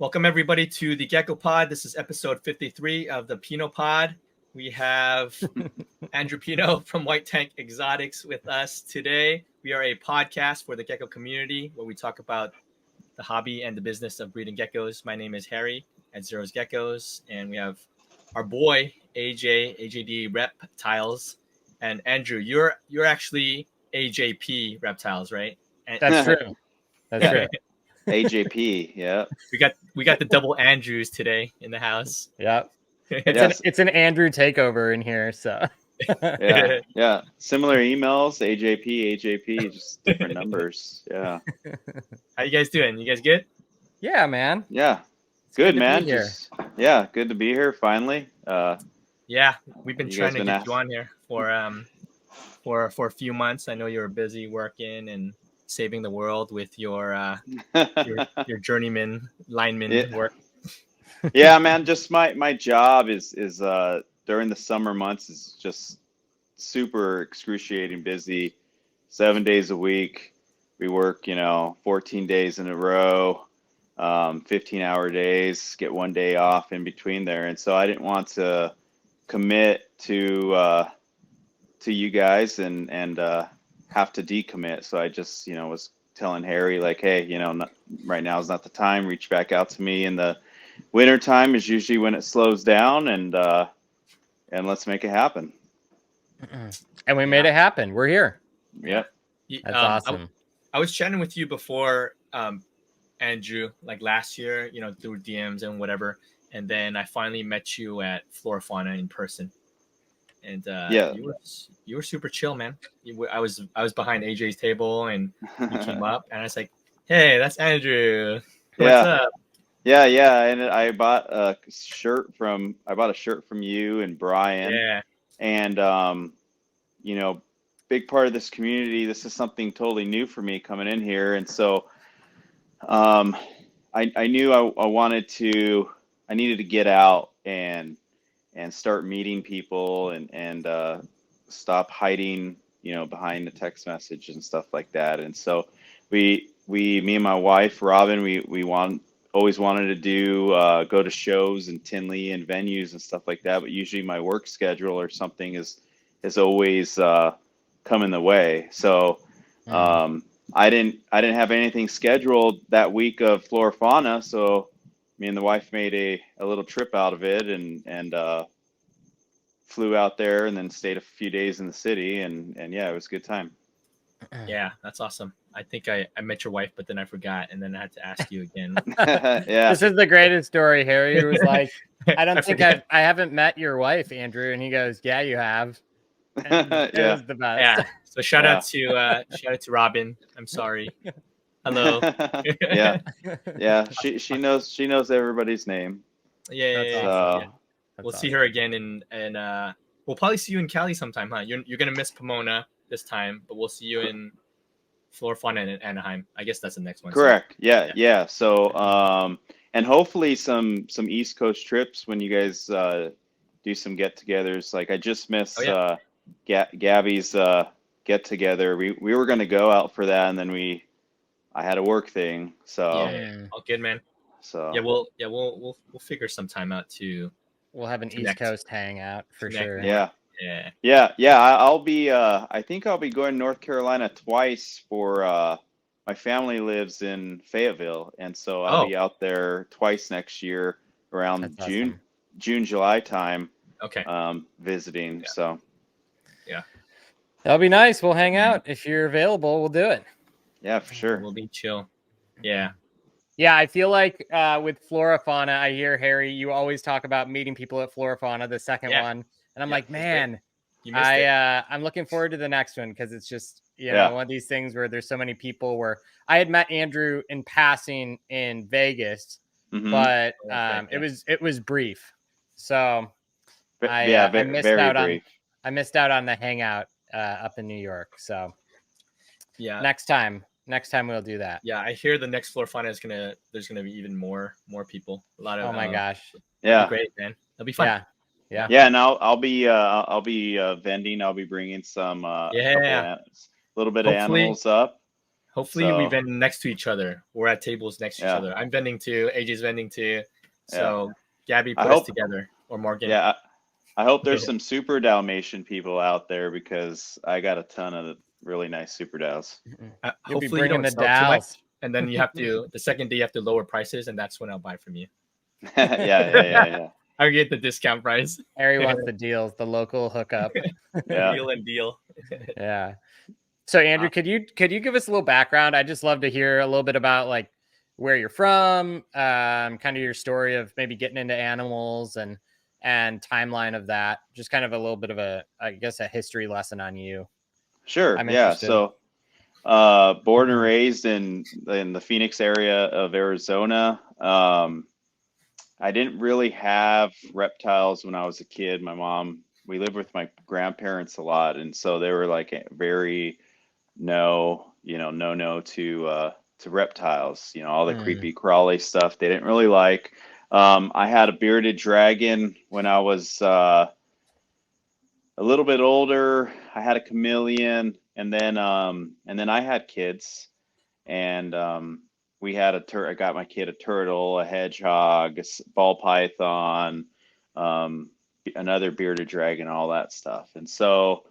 Welcome everybody to the Gecko Pod. This is episode 53 of the Pino Pod. We have Andrew Pino from White Tank Exotics with us today. We are a podcast for the gecko community where we talk about the hobby and the business of breeding geckos. My name is Harry at Zero's Geckos, and we have our boy AJD Reptiles, and Andrew. You're actually AJP Reptiles, right? That's true. That's true. AJP, yeah. We got the double Andrews today in the house. Yeah. It's an Andrew takeover in here, so yeah. Similar emails, AJP, just different numbers. Yeah. How you guys doing? You guys good? Yeah, man. Yeah. Good, man. Good to be here finally. Yeah, we've been trying to get you on here for a few months. I know you were busy working and saving the world with your journeyman lineman work. Yeah, man, just my job is during the summer months is just super excruciating busy. 7 days a week. We work, 14 days in a row, 15-hour days, get 1 day off in between there. And so I didn't want to commit to you guys and have to decommit. So I just, was telling Harry like, hey, right now is not the time. Reach back out to me in the winter time is usually when it slows down, and let's make it happen. And we made it happen. We're here. Yep. That's awesome. I was chatting with you before, Andrew, like last year, through DMs and whatever. And then I finally met you at Flora Fauna in person. And you were super chill, man. I was behind AJ's table, and you came up, and I was like, "Hey, that's Andrew. What's up?" Yeah. And I bought a shirt from you and Brian. Yeah. And big part of this community. This is something totally new for me coming in here, and so I knew I needed to get out and start meeting people and stop hiding, behind the text message and stuff like that. And so me and my wife, Robin, we always wanted to do, go to shows and Tinley and venues and stuff like that. But usually my work schedule or something is always come in the way. So I didn't have anything scheduled that week of Flora Fauna. So me and the wife made a little trip out of it and flew out there and then stayed a few days in the city and yeah, it was a good time. Yeah, that's awesome. I think I met your wife, but then I forgot, and then I had to ask you again. Yeah. This is the greatest story. Harry was like, I haven't met your wife, Andrew, and he goes, yeah, you have. And it was the best. Yeah. So shout out to Robin. I'm sorry. Hello. Yeah. She knows everybody's name. Yeah. We'll see her again, and we'll probably see you in Cali sometime, huh? You're gonna miss Pomona this time, but we'll see you in Flora Fauna in Anaheim. I guess that's the next one. Correct. So. Yeah. So and hopefully some East Coast trips when you guys do some get-togethers. Like I just missed Gabby's get together. We were gonna go out for that, and then I had a work thing. So all good, man. So we'll figure some time out to. We'll have an East Coast hangout for sure. Yeah. I'll be. I think I'll be going to North Carolina twice for. My family lives in Fayetteville, and so I'll be out there twice next year around June, July time. Okay. Visiting. Yeah. So. Yeah. That'll be nice. We'll hang out if you're available. We'll do it. Yeah, for sure. We'll be chill. Yeah. Yeah, I feel like with Flora Fauna, I hear, Harry, you always talk about meeting people at Flora Fauna, the second one. And I'm like, man, I'm looking forward to the next one because it's just, one of these things where there's so many people where I had met Andrew in passing in Vegas, but it was brief. So I missed out on the hangout up in New York. So next time we'll do that. Yeah, I hear the next Flora Fauna there's gonna be even more people. A lot of my gosh. Yeah, great, man. It'll be fun. Yeah. And I'll be vending. I'll be bringing some a little bit of animals up. Hopefully we vend next to each other. We're at tables next to each other. I'm vending too. AJ's vending too. So Gabby, put us together, or Morgan. Yeah, I hope there's some super Dalmatian people out there, because I got a ton of really nice super Dals. Hopefully you don't sell too much, and then you have to the second day you have to lower prices, and that's when I'll buy from you. Yeah. I'll get the discount price. Harry wants the deals, the local hookup. Wheel and deal. Yeah. So Andrew, could you give us a little background? I'd just love to hear a little bit about like where you're from, kind of your story of maybe getting into animals and timeline of that. Just kind of a little bit of a history lesson on you. Sure. I'm interested. So born and raised in the Phoenix area of Arizona. I didn't really have reptiles when I was a kid. We lived with my grandparents a lot, and so they were like very no to reptiles, all the creepy crawly stuff they didn't really like. I had a bearded dragon when I was a little bit older. I had a chameleon, and then I had kids, and we had I got my kid a turtle, a hedgehog, a ball python, another bearded dragon, all that stuff. And so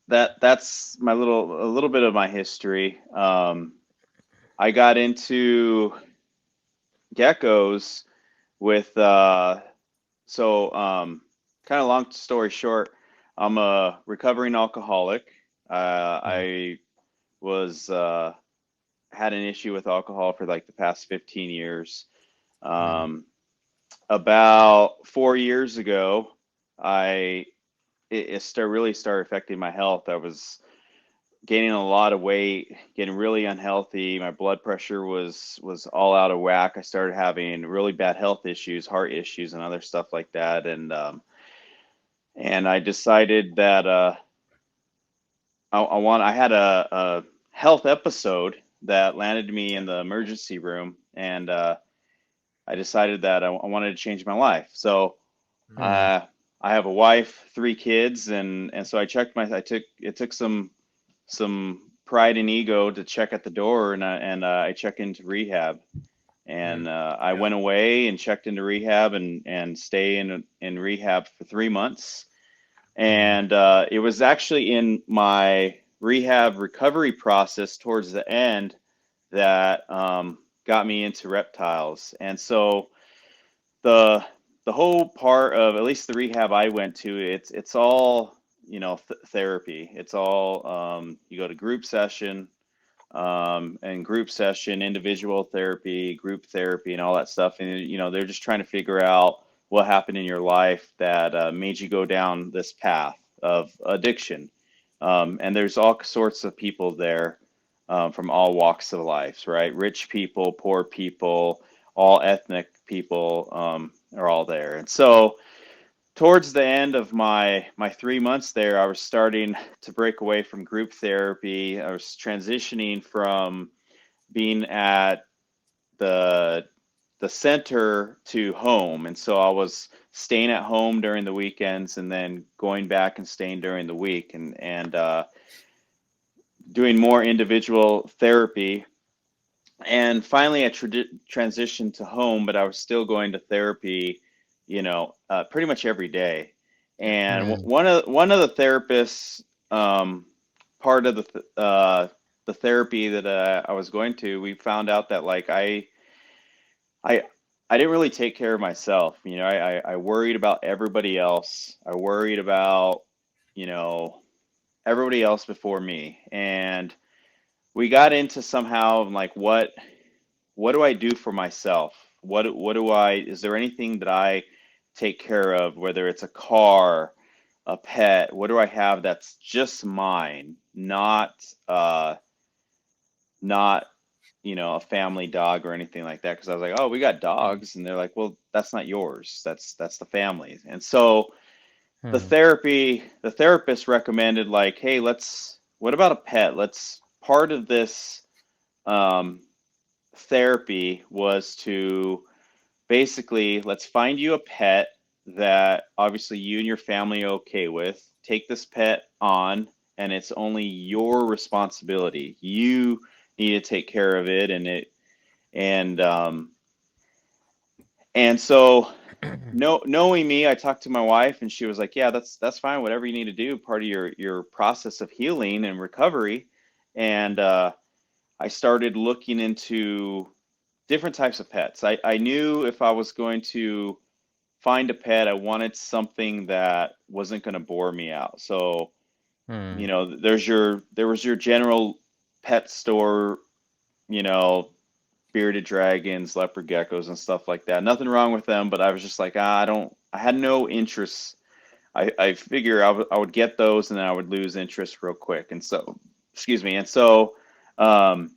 that's a little bit of my history. I got into geckos with kind of long story short, I'm a recovering alcoholic. I was had an issue with alcohol for like the past 15 years. About 4 years ago, it really started affecting my health. I was gaining a lot of weight, getting really unhealthy. My blood pressure was all out of whack. I started having really bad health issues, heart issues, and other stuff like that. And I decided that I had a health episode that landed me in the emergency room, and I decided that I wanted to change my life. So I have a wife, 3 kids, and so I checked it took some pride and ego to check at the door, and I checked into rehab, and I went away and checked into rehab and stay in rehab for 3 months. And it was actually in my rehab recovery process towards the end that got me into reptiles. And so the whole part of, at least the rehab I went to, it's all therapy. It's all you go to group session, and group session, individual therapy, group therapy, and all that stuff. And they're just trying to figure out what happened in your life that made you go down this path of addiction. And there's all sorts of people there, from all walks of life, right? Rich people, poor people, all ethnic people are all there. And so towards the end of my 3 months there, I was starting to break away from group therapy. I was transitioning from being at the center to home. And so I was staying at home during the weekends, and then going back and staying during the week, and doing more individual therapy. And finally I transitioned to home, but I was still going to therapy, pretty much every day. And one of the therapists, part of the therapy that I was going to, we found out that like I didn't really take care of myself. I worried about everybody else. I worried about, everybody else before me. And we got into somehow like, what do I do for myself? Is there anything that I take care of, whether it's a car, a pet? What do I have that's just mine, not a family dog or anything like that? Because I was like, oh, we got dogs, and they're like, well, that's not yours, that's the family. And so the therapist recommended like, hey, what about a pet? Part of this therapy was to basically, let's find you a pet that obviously you and your family are okay with. Take this pet on and it's only your responsibility. You need to take care of it, and so knowing me, I talked to my wife, and she was like, yeah, that's fine, whatever you need to do, part of your process of healing and recovery. And I started looking into different types of pets. I knew if I was going to find a pet, I wanted something that wasn't going to bore me out. So, you know, there was your general pet store, you know, bearded dragons, leopard geckos, and stuff like that. Nothing wrong with them, but I was just like, I had no interest. I figure I would get those, and then I would lose interest real quick. And so, excuse me. And so, I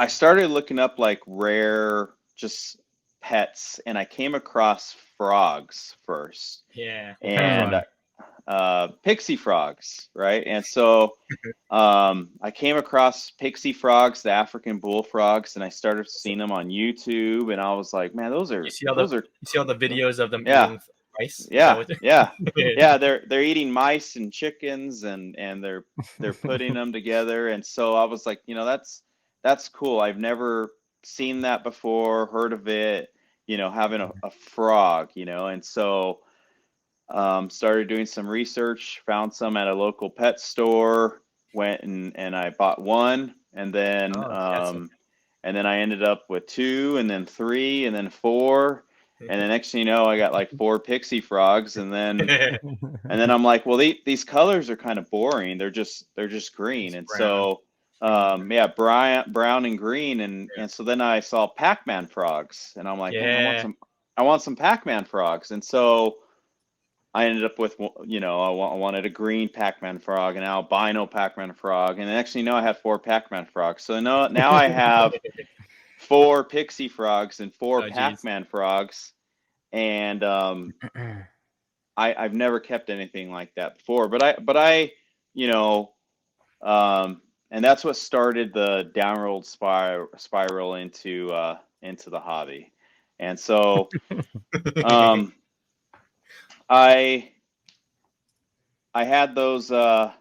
started looking up like rare just pets, and I came across frogs first. Yeah. And pixie frogs, right? And so I came across pixie frogs, the African bullfrogs, and I started seeing them on YouTube, and I was like, man, those are you see all the videos of them yeah. eating mice? Yeah, yeah, yeah. They're eating mice and chickens, and they're putting them together. And so I was like, you know, that's cool. I've never seen that before, heard of it, you know, having a frog, you know. And so started doing some research, found some at a local pet store, went and I bought one, and then and then I ended up with 2, and then 3, and then 4. And the next thing you know, I got like 4 pixie frogs, and then I'm like, well, these colors are kind of boring. They're just green, and so yeah, brown and green, and so then I saw Pac-Man frogs, and I'm like, man, I want some Pac-Man frogs, and so I ended up with, you know, I wanted a green Pac-Man frog, and albino Pac-Man frog, and the next thing you know, I had 4 Pac-Man frogs. So now I have 4 pixie frogs and 4 Pac-Man frogs, and I've never kept anything like that before. But I you know, and that's what started the downward spiral into the hobby. And so I had those. I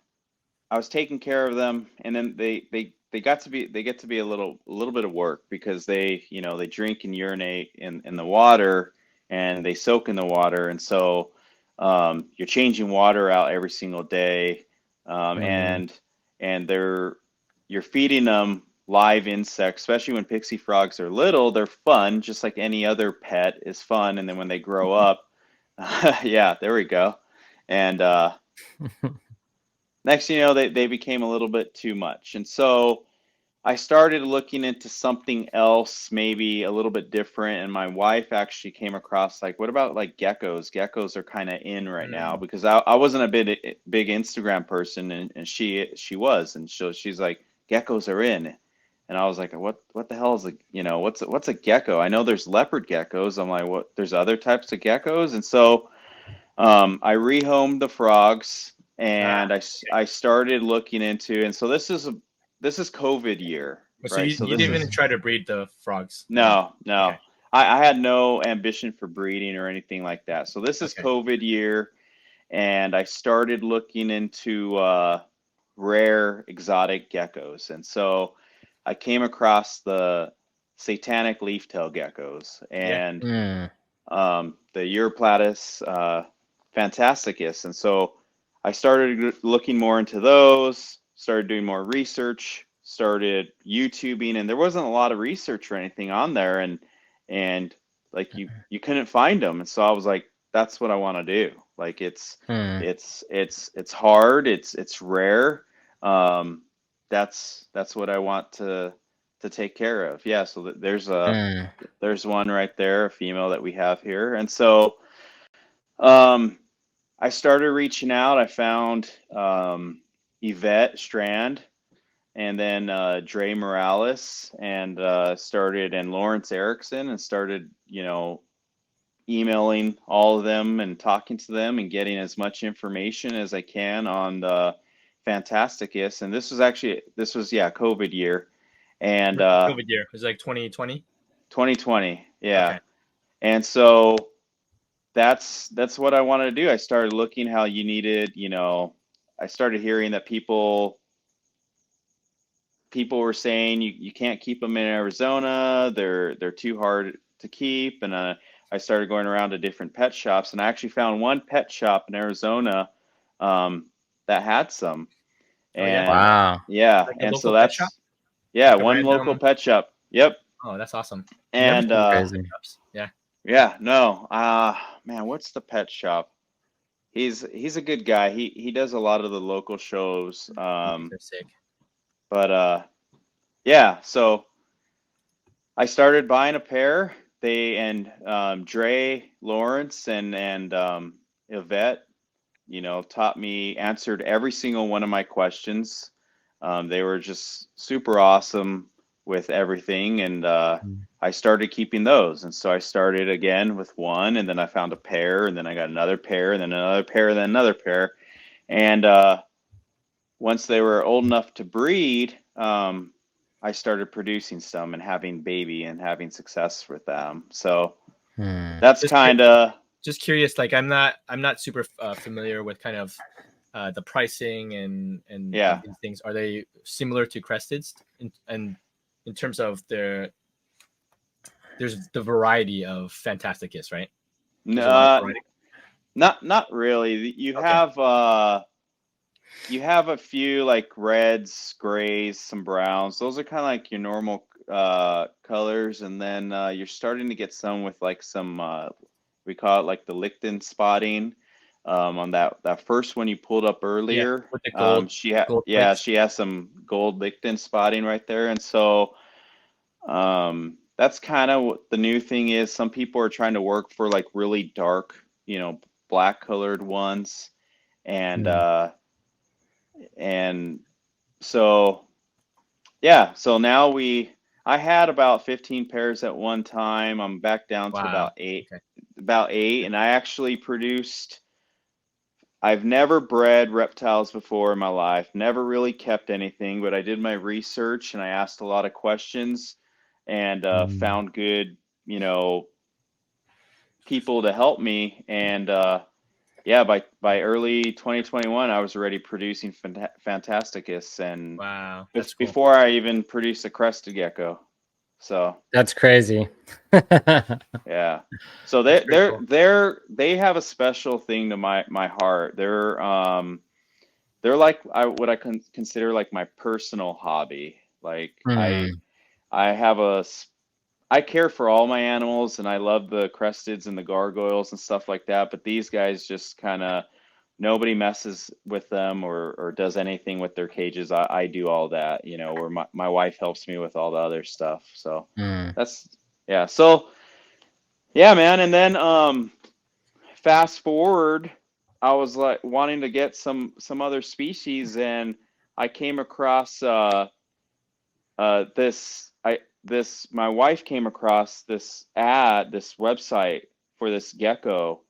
was taking care of them, and then they get to be a little bit of work, because they, you know, they drink and urinate in the water, and they soak in the water, and so you're changing water out every single day, and you're feeding them live insects, especially when pixie frogs are little. They're fun, just like any other pet is fun, and then when they grow up, yeah, there we go. And next thing you know, they became a little bit too much. And so I started looking into something else, maybe a little bit different. And my wife actually came across, like, what about like geckos? Geckos are kind of in right now, because I wasn't a big Instagram person, and she was. And so she's like, geckos are in. And I was like, what the hell is what's a gecko? I know there's leopard geckos. I'm like, what? There's other types of geckos. And so I rehomed the frogs, and I started looking into, and so this is COVID year. So right? you didn't even try to breed the frogs? No. Okay. I had no ambition for breeding or anything like that. So this is COVID year, and I started looking into rare exotic geckos. And so I came across the satanic leaf-tail geckos, and the Euryplatus fantasticus. And so I started looking more into those, started doing more research, started YouTubing, and there wasn't a lot of research or anything on there, and like you couldn't find them. And so I was like, that's what I want to do. Like it's hard, it's rare. That's what I want to take care of. Yeah, so there's one right there, a female that we have here. And so I started reaching out. I found Yvette Strand, and then Dre Morales, and Lawrence Erickson, and started, emailing all of them and talking to them and getting as much information as I can on the Fantasticus. And this was COVID year. And COVID year. It was like 2020? 2020, yeah. Okay. And so that's what I wanted to do. I started looking how you needed, started hearing that people were saying you can't keep them in Arizona. They're too hard to keep. And I started going around to different pet shops, and I actually found one pet shop in Arizona that had some. And wow. Yeah. Like and so pet shop? Yeah, like one local pet shop. Yep. Oh, that's awesome. And yeah. No. Man, what's the pet shop? He's a good guy. He does a lot of the local shows. They're sick. But yeah, so I started buying a pair. Dre Lawrence and Yvette, answered every single one of my questions. They were just super awesome with everything, and I started keeping those. And so I started again with one, and then I found a pair, and then I got another pair, and then another pair, and then another pair. And once they were old enough to breed, I started producing some and having baby and having success with them. So that's kind of just curious. Like I'm not super familiar with kind of the pricing and these things. Are they similar to Cresteds in terms of there's the variety of Fantasticus, right? No, not really. You have a few like reds, grays, some browns. Those are kind of like your normal colors, and then you're starting to get some with like some we call it like the Lichten spotting. On that first one you pulled up earlier, with the gold, she has some gold Lichten spotting right there. And so that's kind of what the new thing is. Some people are trying to work for like really dark, black colored ones, and so yeah, so now I had about 15 pairs at one time. I'm back down to about eight. And I actually produced, I've never bred reptiles before in my life, never really kept anything, but I did my research and I asked a lot of questions and found good, people to help me. And yeah, by early 2021, I was already producing Fantasticus, and wow, that's cool. Before I even produced a Crested Gecko. So that's crazy. Yeah. So they have a special thing to my heart. They're like what I consider like my personal hobby. Like I care for all my animals, and I love the Cresteds and the Gargoyles and stuff like that. But these guys just kind of, nobody messes with them or does anything with their cages. I do all that, where my wife helps me with all the other stuff. So yeah. So yeah, man. And then fast forward, I was like wanting to get some other species, and I came across my wife came across this website for this gecko.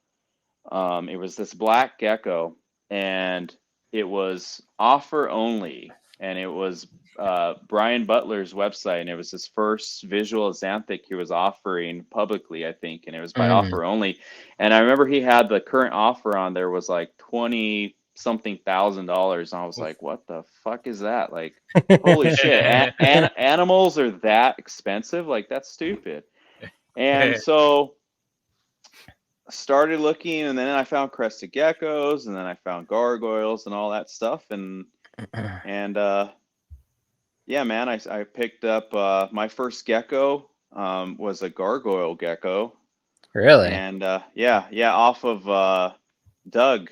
It was this black gecko, and it was offer only, and it was Brian Butler's website, and it was his first visual axanthic he was offering publicly, I think, and it was by offer only. And I remember he had the current offer on there was like $20-something thousand, and I was like, what the fuck is that? Like, holy shit, animals are that expensive? Like, that's stupid. And so started looking, and then I found Crested Geckos, and then I found Gargoyles and all that stuff, and yeah, man, I picked up my first gecko was a Gargoyle gecko. Really? And yeah, off of Doug.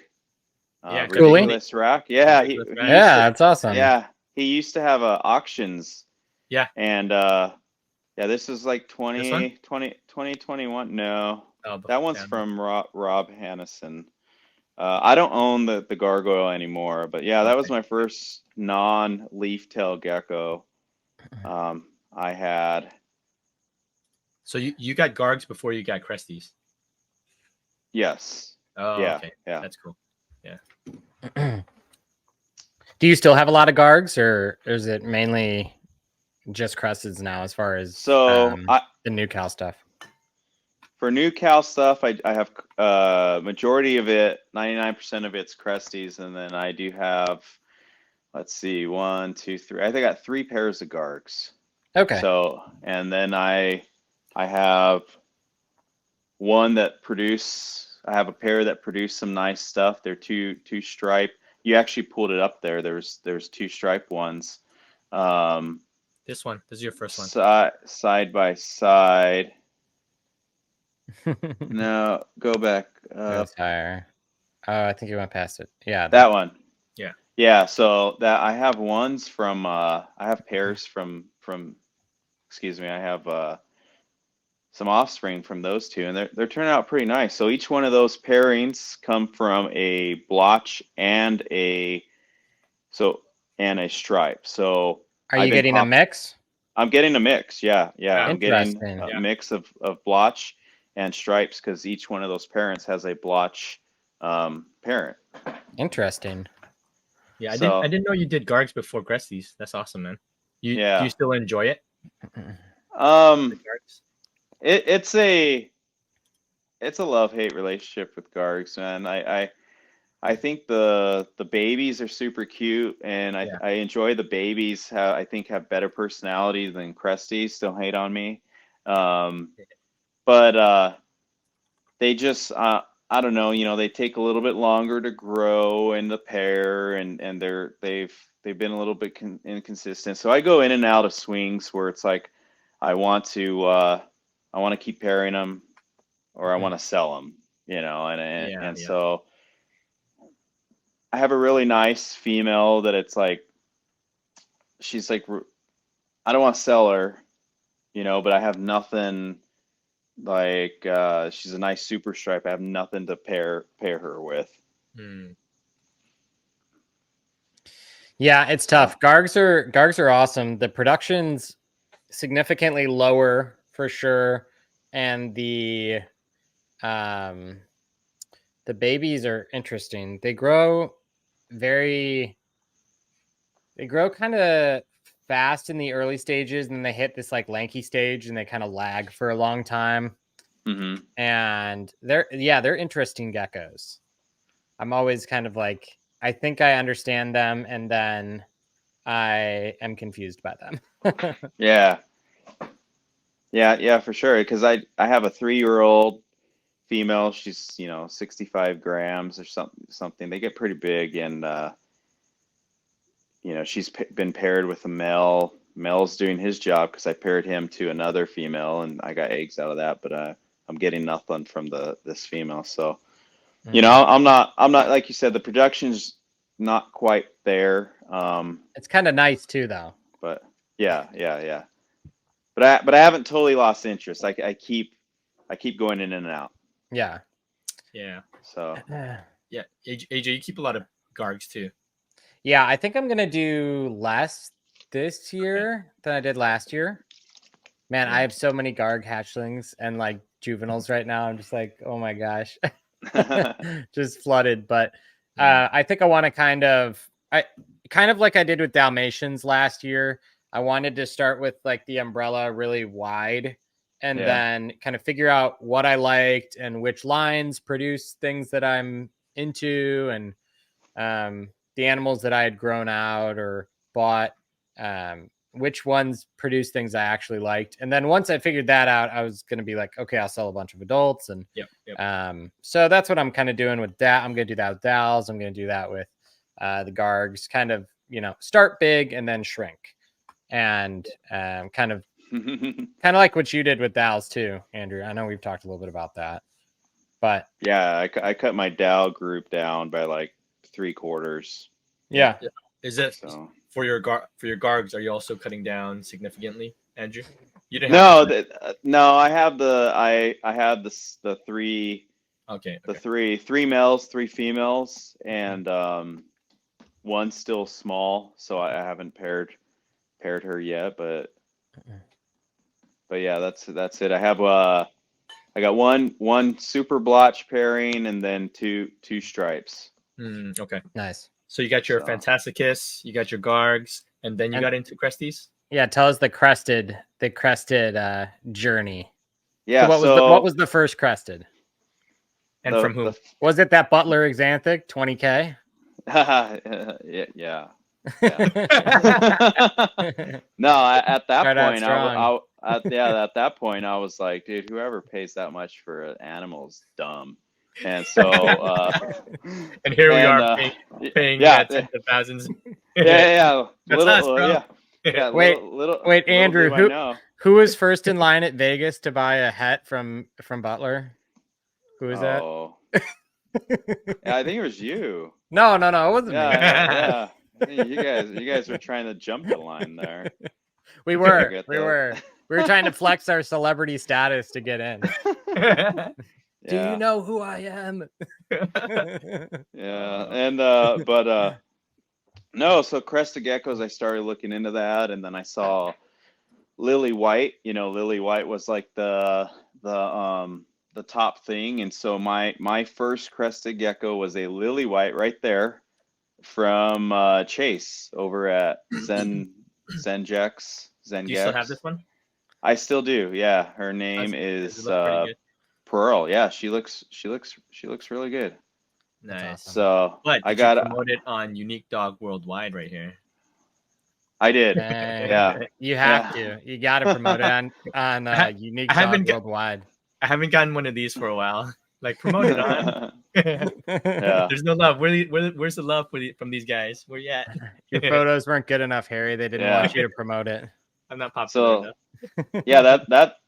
Ridiculous Rack. Yeah, that's awesome. Yeah, he used to have auctions. Yeah. And yeah, this is like 2021. No, that one's from Rob Hannison. I don't own the Gargoyle anymore, but yeah, that was my first non-leaf tail gecko I had. So you got Gargs before you got Cresties? Yes. Oh, yeah, okay. Yeah. That's cool. Yeah. Do you still have a lot of Gargs, or is it mainly just Cresteds now as far as the new cow stuff? For new cow stuff, I have majority of it, 99% of it's Cresties, and then I do have, let's see, 1, 2, 3. I think I got 3 pairs of Gargs. Okay. So, and then I have one that I have a pair that produce some nice stuff. They're two stripe. You actually pulled it up there. There's 2 stripe ones. This is your first one. Side by side. No, go back. Goes higher. Oh, I think you went past it. Yeah. That one. Yeah. Yeah. So that I have ones from. I have pairs from. Excuse me. I have some offspring from those 2, and they're turning out pretty nice. So each one of those pairings come from a blotch and a stripe. So are you getting a mix? I'm getting a mix. Yeah. I'm getting Interesting. a mix of blotch and stripes because each one of those parents has a blotch parent. Interesting. Yeah, I didn't know you did Gargs before Cresties. That's awesome, man. Do you still enjoy it? It's a love-hate relationship with Gargs, man. I think the babies are super cute, and I enjoy the babies. I think have better personality than Cresties. Don't hate on me, but they just I don't know. They take a little bit longer to grow in the pair, and they've been a little bit inconsistent. So I go in and out of swings where it's like I want to keep pairing them, or I want to sell them. So I have a really nice female that it's like, she's like, I don't want to sell her, but I have nothing like, she's a nice super stripe. I have nothing to pair her with. Yeah, it's tough. Gargs are awesome. The production's significantly lower for sure. And the babies are interesting. They grow kind of fast in the early stages, and then they hit this like lanky stage and they kind of lag for a long time. Mm-hmm. And they're interesting geckos. I'm always kind of like, I think I understand them, and then I am confused by them. Yeah, for sure. Because I have a 3-year-old female. She's 65 grams or something. They get pretty big, and she's been paired with a male. Male's doing his job because I paired him to another female, and I got eggs out of that. But I'm getting nothing from this female. So I'm not like you said. The production's not quite there. It's kind of nice too, though. But yeah. But I haven't totally lost interest. I keep going in and out. Yeah. So yeah, AJ, you keep a lot of Gargs too. Yeah, I think I'm gonna do less this year than I did last year. Man, I have so many Garg hatchlings and like juveniles right now. I'm just like, oh my gosh, just flooded. But I think I want to kind of like I did with Dalmatians last year. I wanted to start with like the umbrella really wide, and then kind of figure out what I liked and which lines produce things that I'm into, and the animals that I had grown out or bought, which ones produce things I actually liked. And then once I figured that out, I was going to be like, okay, I'll sell a bunch of adults. And so that's what I'm kind of doing with that. I'm going to do that with Dals. I'm going to do that with the Gargs, kind of, start big and then shrink. And kind of like what you did with Dals too, Andrew. I know we've talked a little bit about that, but yeah, I cut my Dal group down by like 3/4. Yeah. Is it for your Gargs? Are you also cutting down significantly, Andrew? You didn't. No. I have the 3. Okay. The 3 males, 3 females, and one's still small, so I haven't paired her yet. But yeah, that's it. I have I got one super blotch pairing, and then two stripes. Okay. Nice. So you got your Fantasticus, you got your Gargs, and then you got into Cresties? Yeah, tell us the Crested journey. Yeah. So what was the first crested? And from whom? Was it that Butler Axanthic 20K? Yeah. No, at that point, at that point, I was like, dude, whoever pays that much for an animal is dumb. And so, and here we are paying tens of thousands. Yeah. That's us, bro. Wait, Andrew, who was first in line at Vegas to buy a hat from Butler? Who was that? Yeah, I think it was you. No, it wasn't me. Yeah. You guys were trying to jump the line there. We were trying to flex our celebrity status to get in. Do you know who I am? Yeah, and no, so Crested Geckos, I started looking into that, and then I saw Lily White. Lily White was like the top thing, and so my first Crested Gecko was a Lily White right there from Chase over at Zen Gex. Do you still have this one? I still do. Yeah, her name is Pearl. Yeah, she looks really good. Nice. Awesome. So but I got promoted on Unique Dog Worldwide right here. I did. Yeah. You have to. You got to promote it on Unique Dog Worldwide. I haven't gotten one of these for a while. Like, promote it on. Yeah. There's no love. Where's the love from these guys? Where you at? Your photos weren't good enough, Harry. They didn't want you to promote it. I'm not popular enough. Yeah,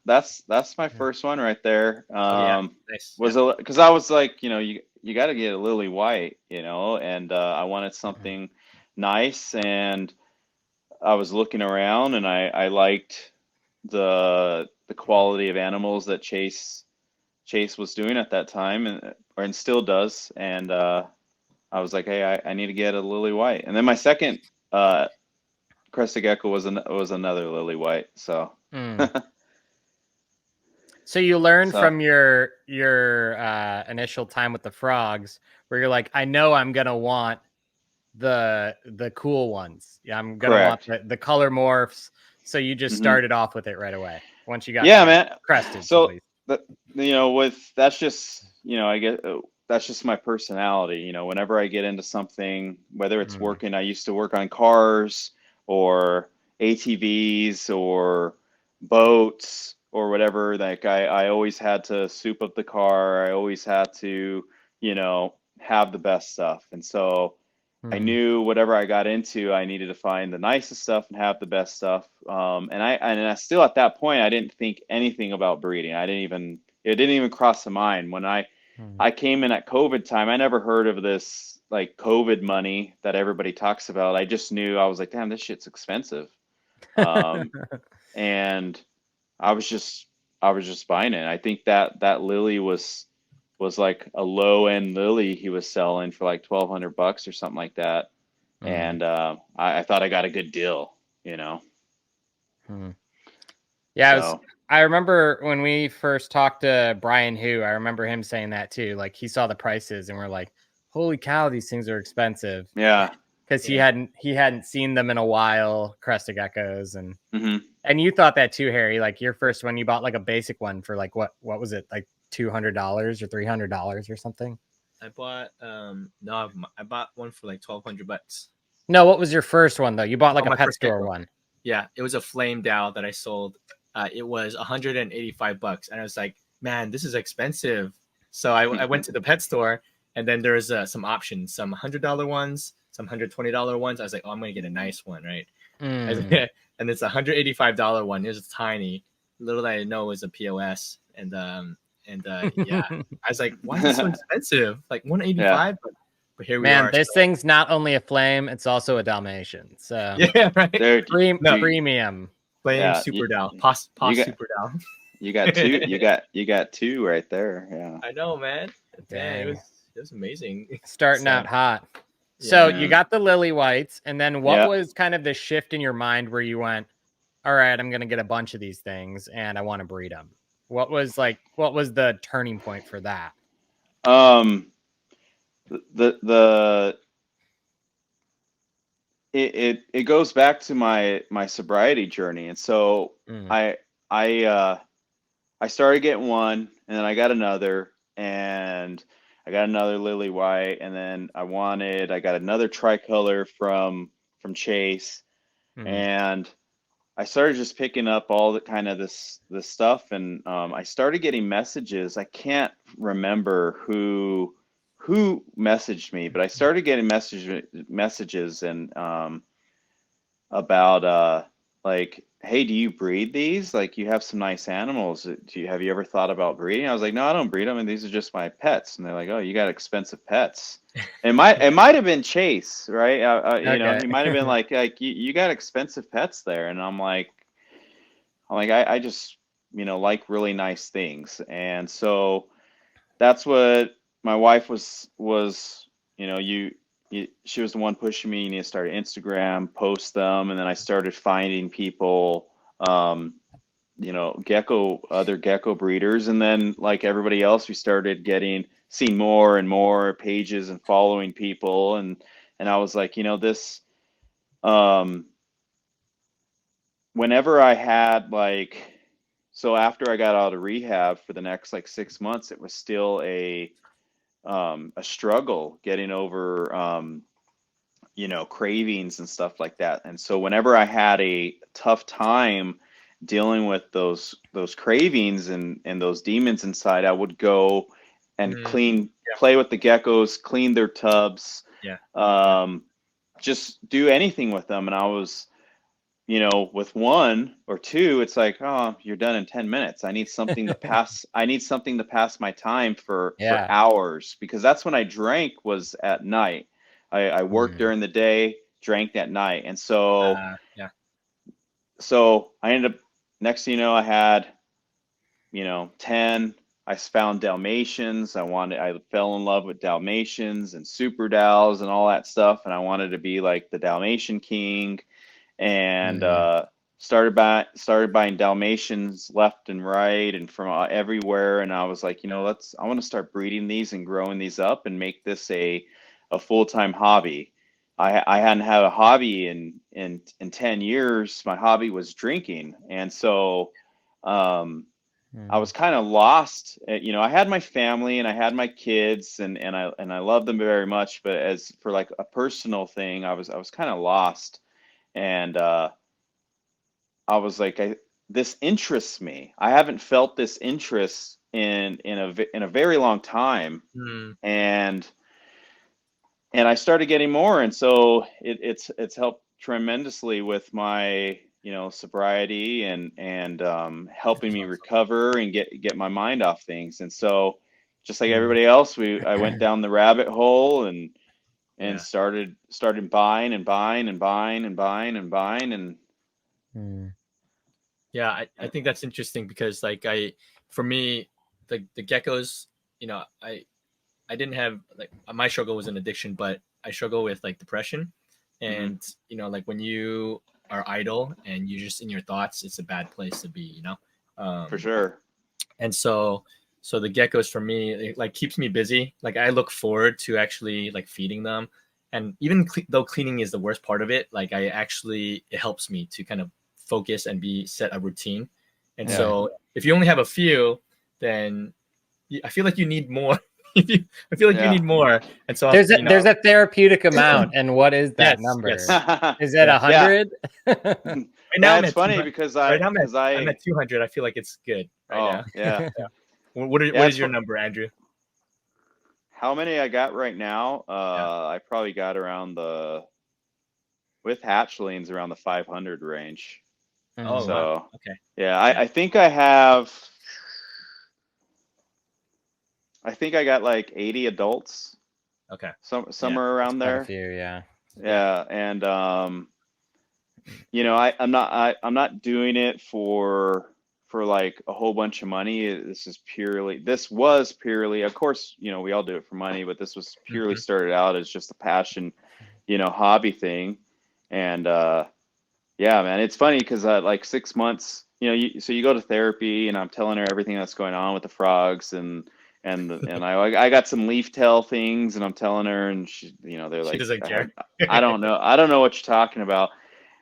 that's my first one right there. Nice. Because I was like, you got to get a Lily White, and I wanted something nice, and I was looking around, and I liked the quality of animals that Chase was doing at that time, and still does, and I was like, hey, I need to get a Lily White, and then my second Crested Gecko was another Lily White, so. So you learned from your initial time with the frogs, where you're like, I know I'm gonna want the cool ones. Yeah, I'm gonna want the color morphs. So you just started off with it right away once you got man Crested. So that's just I guess that's just my personality. Whenever I get into something, whether it's working, I used to work on cars or ATVs or boats or whatever, like I always had to soup up the car. I always had to, have the best stuff. And so I knew whatever I got into, I needed to find the nicest stuff and have the best stuff. And I still, at that point, I didn't think anything about breeding. It didn't even cross the mind. When I came in at COVID time, I never heard of this like COVID money that everybody talks about. I just knew, I was like, damn, this shit's expensive. And I was just buying it. I think that Lily was like a low end Lily he was selling for like $1,200 or something like that. And I thought I got a good deal, Yeah. So. I remember when we first talked to Brian Hu, I remember him saying that too. Like, he saw the prices and we're like, holy cow, these things are expensive. Yeah. Because he hadn't seen them in a while, Crested Geckos, and you thought that too, Harry. Like, your first one, you bought like a basic one for like what was it, like $200 or $300 or something? I bought I bought one for like $1,200. No, what was your first one though? You bought like a pet store one. Yeah, it was a flame dowel that I sold. It was $185, and I was like, man, this is expensive. So I went to the pet store, and then there was some options, some $100 ones, some $120 ones. I was like, oh, I'm gonna get a nice one, right? And it's a $185 one. It was tiny. Little did I know it was a POS, and yeah, I was like, why is this so expensive? Like $185, but here we are. Man, this thing's not only a flame, it's also a Dalmatian. So yeah, right. Premium. Flame Super Dal. Pos Super Dal. You got two. You got two right there. Yeah. I know, man. Dang, it was amazing. Starting out hot. So you got the Lily Whites, and then what was kind of the shift in your mind where you went, all right, I'm gonna get a bunch of these things and I want to breed them? What was the turning point for that? It goes back to my sobriety journey, and so I I started getting one, and then I got another, and I got another lily white, and then I got another tricolor from Chase, and I started just picking up all the kind of this stuff, and I started getting messages. I can't remember who messaged me, but I started getting messages and about like, hey, do you breed these? Like, you have some nice animals. Have you ever thought about breeding? I was like, no, I don't breed them, and these are just my pets. And they're like, oh, you got expensive pets. It might have been Chase, right? You know, he might have been like you got expensive pets there, and I'm like, I just, you know, like really nice things, and so that's what my wife was, you know, she was the one pushing me. You need to start Instagram, post them, and then I started finding people, you know, other gecko breeders, and then like everybody else, we started seeing more and more pages and following people, and I was like, you know, this, whenever I had like, so after I got out of rehab for the next like 6 months, it was still a struggle getting over, you know, cravings and stuff like that. And so whenever I had a tough time dealing with those cravings and those demons inside, I would go and play with the geckos, clean their tubs, just do anything with them. And I was, you know, with one or two, it's like, oh, you're done in 10 minutes. I need something to pass. I need something to pass my time for hours, because that's when I drank, was at night. I worked during the day, drank at night. And so, so I ended up, next thing you know, I had, you know, 10. I found Dalmatians. I fell in love with Dalmatians and super Dals and all that stuff. And I wanted to be like the Dalmatian king. And started buying Dalmatians left and right and from everywhere. And I was like, you know, I want to start breeding these and growing these up and make this a full-time hobby. I hadn't had a hobby in 10 years. My hobby was drinking. And so I was kind of lost. You know, I had my family and I had my kids, and I love them very much. But as for like a personal thing, I was kind of lost. And I was like, this interests me. I haven't felt this interest in a very long time, and I started getting more, and so it's helped tremendously with my, you know, sobriety and helping me recover and get my mind off things. And so, just like everybody else, I went down the rabbit hole and started buying and buying and buying and buying and buying and yeah, I think that's interesting, because like for me, the geckos, you know, I didn't have, like, my struggle was an addiction, but I struggle with like depression, and you know, like when you are idle and you're just in your thoughts, it's a bad place to be, you know. For sure. And so the geckos for me, it like keeps me busy. Like I look forward to actually like feeding them, and even though cleaning is the worst part of it, like it helps me to kind of focus and set a routine. And so if you only have a few, then I feel like you need more. I feel like you need more. And so there's a therapeutic amount. And what is that number? Yes. Is it 100? Right now, it's funny because I'm at 200. I feel like it's good right now. What is your number, Andrew? How many I got right now? I probably got around with hatchlings around the 500 range. Oh, so wow. Okay. Yeah, I think I have. I think I got like 80 adults. Okay. Somewhere around there. A few, Yeah, and you know, I'm not doing it for like a whole bunch of money. This was purely, of course, you know, we all do it for money, but this was purely started out as just a passion, you know, hobby thing. And yeah, man, it's funny because like 6 months, you know, so you go to therapy, and I'm telling her everything that's going on with the frogs, and I got some leaf tail things, and I'm telling her, and she, you know, they're like, she doesn't care. I don't know what you're talking about.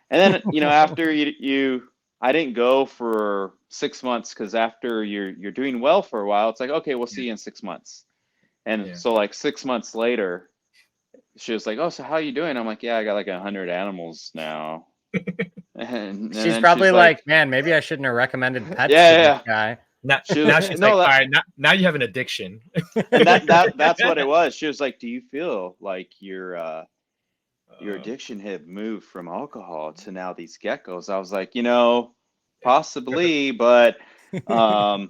And then, you know, after you I didn't go for 6 months because after you're doing well for a while, it's like, okay, we'll see you in 6 months. And so like 6 months later, she was like, oh, so how you doing? I'm like, yeah, I got like 100 animals now. And she's probably like, man, maybe I shouldn't have recommended pets to this guy. Now she's like, all right, now you have an addiction. And that's what it was. She was like, do you feel like your addiction had moved from alcohol to now these geckos? I was like, possibly, but I'm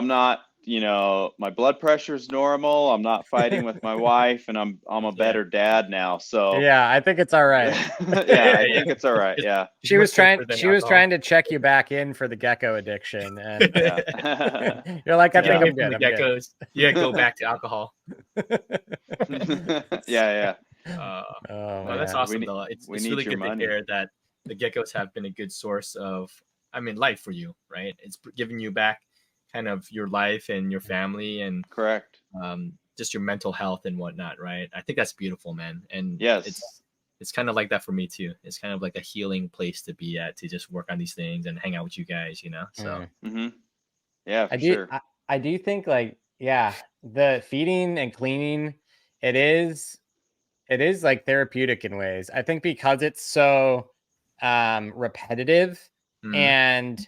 not, my blood pressure is normal. I'm not fighting with my wife, and I'm a better dad now. So yeah, I think it's all right. Yeah, I think it's all right. Yeah. She was trying to check you back in for the gecko addiction, and you're like, I think I'm good. The geckos. Yeah, go back to alcohol. Yeah. Well, that's awesome though. It's really good to hear that the geckos have been a good source of, life for you, right? It's giving you back kind of your life and your family, and correct. Just your mental health and whatnot, right? I think that's beautiful, man. And yes, it's kind of like that for me too. It's kind of like a healing place to be at, to just work on these things and hang out with you guys, So yeah, for sure. I do think like, the feeding and cleaning, it is like therapeutic in ways. I think because it's so repetitive, and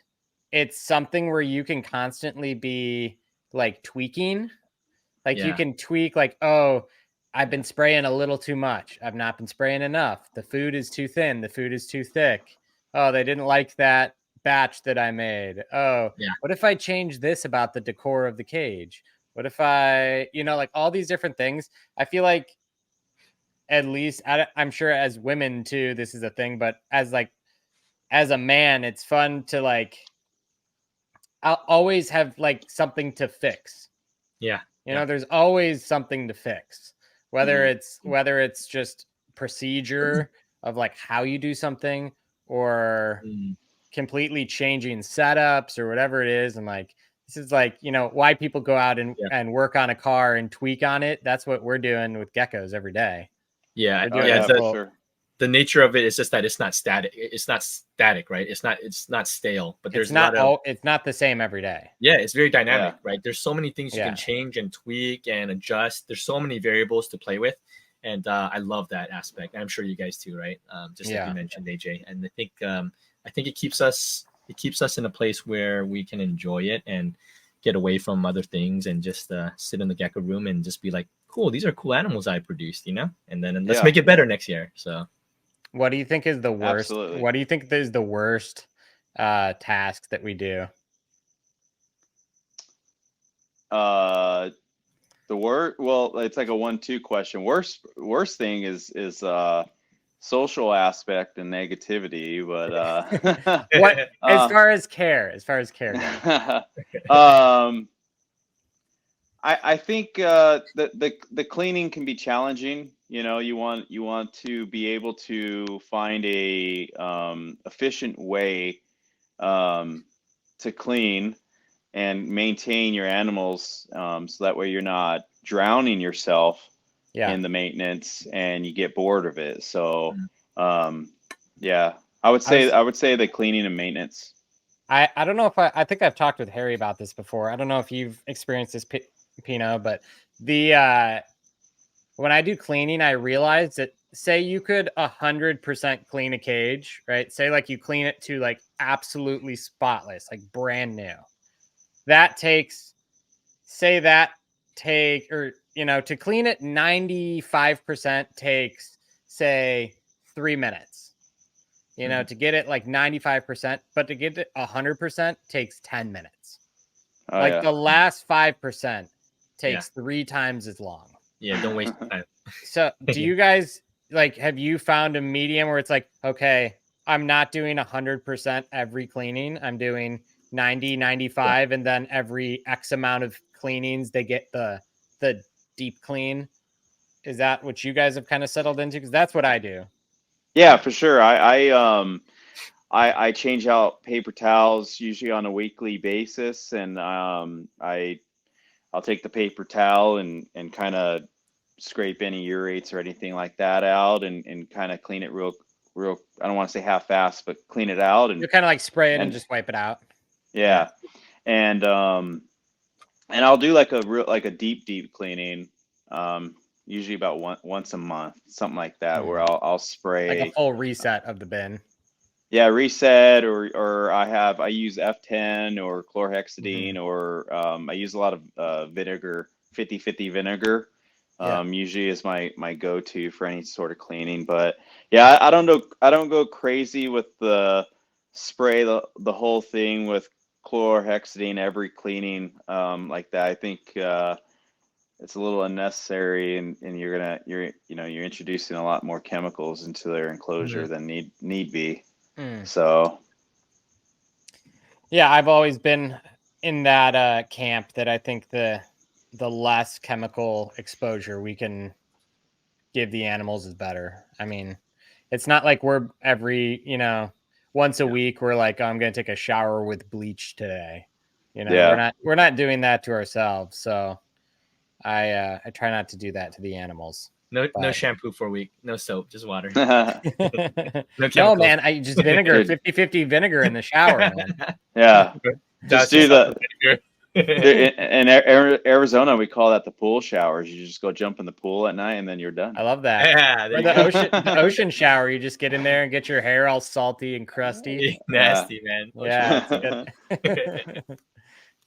it's something where you can constantly be like tweaking. Like you can tweak, like, oh, I've been spraying a little too much. I've not been spraying enough. The food is too thin. The food is too thick. Oh, they didn't like that batch that I made. Oh, what if I change this about the decor of the cage? What if I, like all these different things? I feel like, at least I'm sure as women too, this is a thing, but as a man, it's fun to like, I'll always have like something to fix. There's always something to fix, whether it's just procedure of like how you do something, or completely changing setups or whatever it is. And like, this is like, why people go out and work on a car and tweak on it. That's what we're doing with geckos every day. The nature of it is just that it's not static. It's not static, right? It's not stale. But there's it's not the same every day. Yeah, it's very dynamic, right? There's so many things you can change and tweak and adjust. There's so many variables to play with, and I love that aspect. I'm sure you guys too, right? Just like you mentioned, AJ. And I think it keeps us in a place where we can enjoy it and get away from other things and just sit in the gecko room and just be like, cool, these are cool animals I produced, and then let's make it better next year. So what do you think is the worst? Absolutely. What do you think is the worst task that we do? The worst, well, it's like a 1-2 question. Worst thing is social aspect and negativity, but what as far as care goes? I think the cleaning can be challenging. You want to be able to find a efficient way to clean and maintain your animals, so that way you're not drowning yourself in the maintenance and you get bored of it. So I would say the cleaning and maintenance. I don't know if I think I've talked with Harry about this before. I don't know if you've experienced this, Pino, but when I do cleaning, I realize that, say you could 100% clean a cage, right? Say like you clean it to like absolutely spotless, like brand new. To clean it 95% takes, say, 3 minutes. To get it like 95%, but to get it 100% takes 10 minutes. The last 5% takes 3 times as long. Yeah, don't waste time. So do you guys, like, have you found a medium where it's like, okay, I'm not doing 100% every cleaning. I'm doing 90, 95, and then every X amount of cleanings, they get the deep clean. Is that what you guys have kind of settled into? Because that's what I do. Yeah, for sure. I change out paper towels usually on a weekly basis, and I'll take the paper towel and kind of scrape any urates or anything like that out, and kind of clean it real I don't want to say half-assed, but clean it out. And you kind of like spray it and just wipe it out. Yeah. And I'll do like a deep cleaning, usually about once a month, something like that, where I'll spray like a full reset of the bin. Yeah, reset, or I use F10 or chlorhexidine, or I use a lot of vinegar, 50/50 vinegar. Usually is my go-to for any sort of cleaning. But yeah, I don't go crazy with the spray the whole thing with chlorhexidine every cleaning like that. I think it's a little unnecessary, and you're introducing a lot more chemicals into their enclosure than need be. So yeah, I've always been in that camp that I think the less chemical exposure we can give the animals is better. I mean, it's not like we're every, once a week we're like, oh, I'm going to take a shower with bleach today. We're not doing that to ourselves. So I try not to do that to the animals. No shampoo for a week. No soap, just water. No, man, I just vinegar, 50/50 vinegar in the shower, man. Yeah. Just do in Arizona, we call that the pool showers. You just go jump in the pool at night and then you're done. I love that. Yeah, or the ocean shower, you just get in there and get your hair all salty and crusty. Nasty, man. Yeah.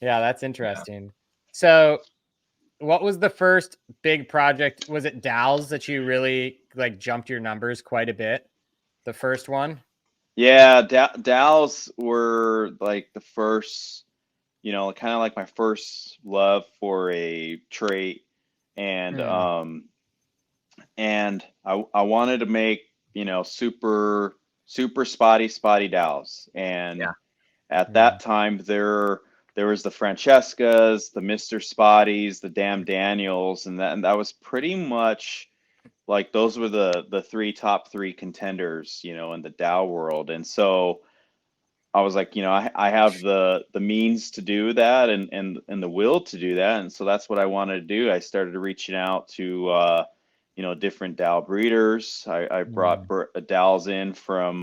Yeah, that's interesting. Yeah. So what was the first big project? Was it DALs that you really like jumped your numbers quite a bit? The first one? Yeah, DALs were like the first, kind of like my first love for a trait. And and I wanted to make, super spotty DALs. And at that time there was the Francescas, the Mr. Spotties, the Damn Daniels, and that was pretty much like those were the top three contenders, in the Dow world. And so I was like, I have the means to do that and the will to do that. And so that's what I wanted to do. I started reaching out to, different Dow breeders. I brought DALs in from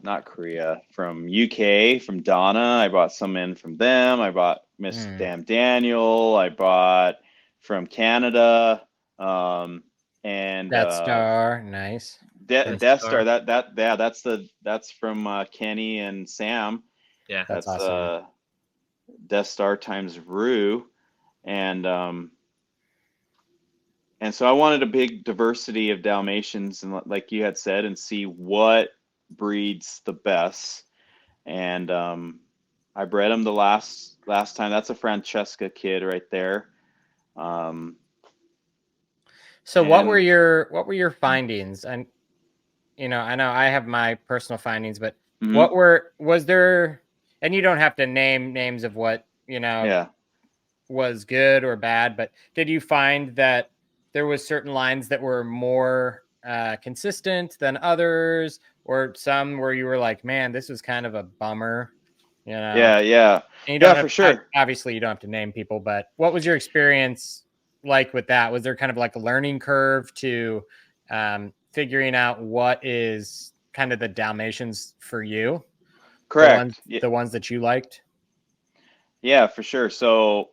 not Korea, from UK, from Donna. I bought some in from them. I bought Miss Damn Daniel. I bought from Canada. And Death Star, nice. Death Star. That's from Kenny and Sam. Yeah, that's awesome. Death Star times Rue, and so I wanted a big diversity of Dalmatians, and like you had said, and see what breeds the best. And I bred them the last time. That's a Francesca kid right there. So what were your findings? And I know I have my personal findings, but was there, and you don't have to name names of what was good or bad, but did you find that there was certain lines that were more consistent than others, or some where you were like, man, this was kind of a bummer, Yeah, for sure. Obviously you don't have to name people, but what was your experience like with that? Was there kind of like a learning curve to figuring out what is kind of the Dalmatians for you? Correct. The ones that you liked? Yeah, for sure. So,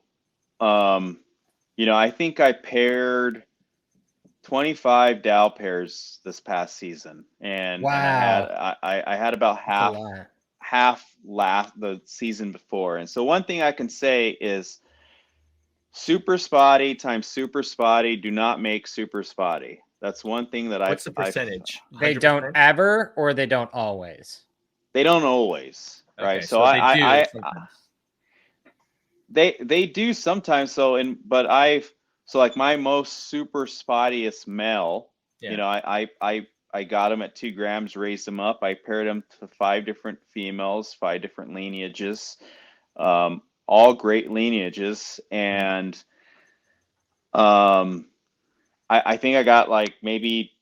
I think I paired 25 Dow pairs this past season, and wow. and I had about half the season before. And so one thing I can say is super spotty times super spotty do not make super spotty. That's one thing that What's the percentage? They don't ever, or they don't always? They don't always, right? Okay, so they do sometimes. So like my most super spottiest male, I got them at 2 grams, raised them up. I paired them to 5 different females, 5 different lineages, all great lineages. And I think I got like maybe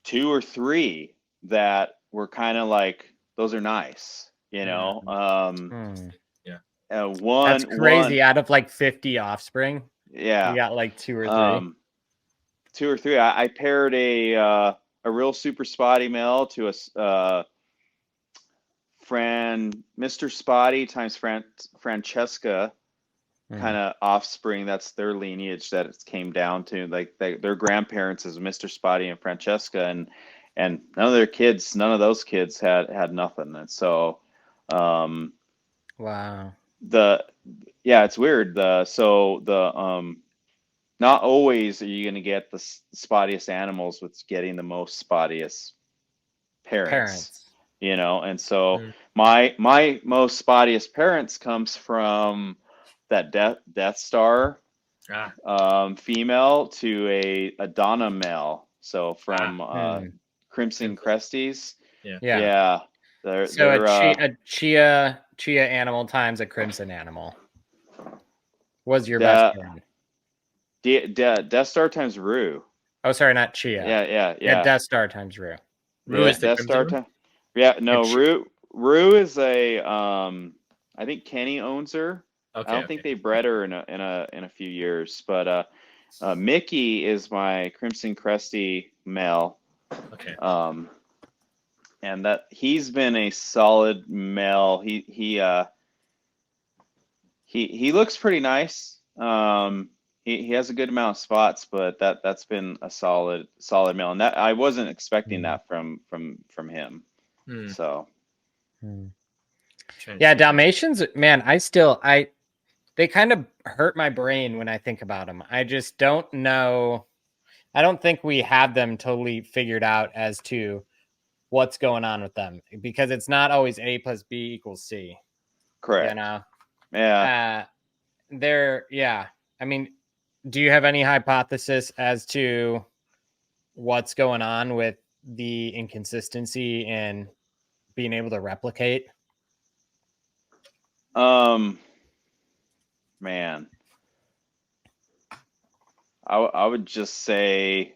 2 or 3 that were kind of like, those are nice, one. That's crazy. Out of like 50 offspring, yeah, you got like 2 or 3. 2 or 3. I paired a real super spotty male to a Mr. Spotty times Francesca kind of offspring. That's their lineage that it came down to. Like their grandparents is Mr. Spotty and Francesca, and none of those kids had nothing. And so, wow. It's weird. Not always are you going to get the spottiest animals with getting the most spottiest parents. And so my most spottiest parents comes from that Death Star female to a Donna male. So from Crimson Cresties. Yeah. They're a Chia animal times a Crimson animal was your best friend. Death Star times Rue. Oh, sorry, not Chia. Yeah. Death Star times Rue. Rue is the Death Star. Rue is a I think Kenny owns her. Okay, I don't think they bred her in a few years, but Mickey is my Crimson Cresty male. Okay. And that he's been a solid male. He looks pretty nice. He has a good amount of spots, but that's been a solid male, and that I wasn't expecting that from him. So, yeah, Dalmatians, man, they kind of hurt my brain when I think about them. I just don't know. I don't think we have them totally figured out as to what's going on with them, because it's not always A plus B equals C. Correct. Yeah. I mean, do you have any hypothesis as to what's going on with the inconsistency in being able to replicate? Man, I would just say,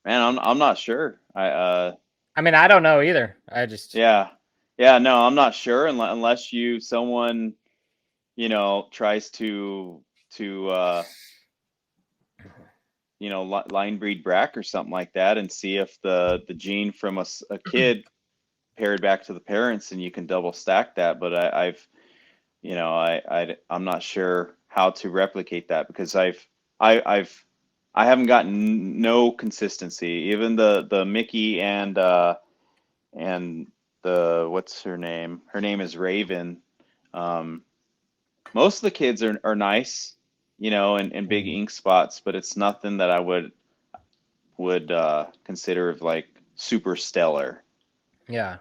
man, I'm not sure. I mean, I don't know either. I just no, I'm not sure unless someone tries to line breed Brack or something like that, and see if the gene from a kid paired back to the parents, and you can double stack that. But I'm not sure how to replicate that, because I haven't gotten no consistency. Even the Mickey and the what's her name? Her name is Raven. Most of the kids are nice, and big ink spots, but it's nothing that I would consider like super stellar. Yeah.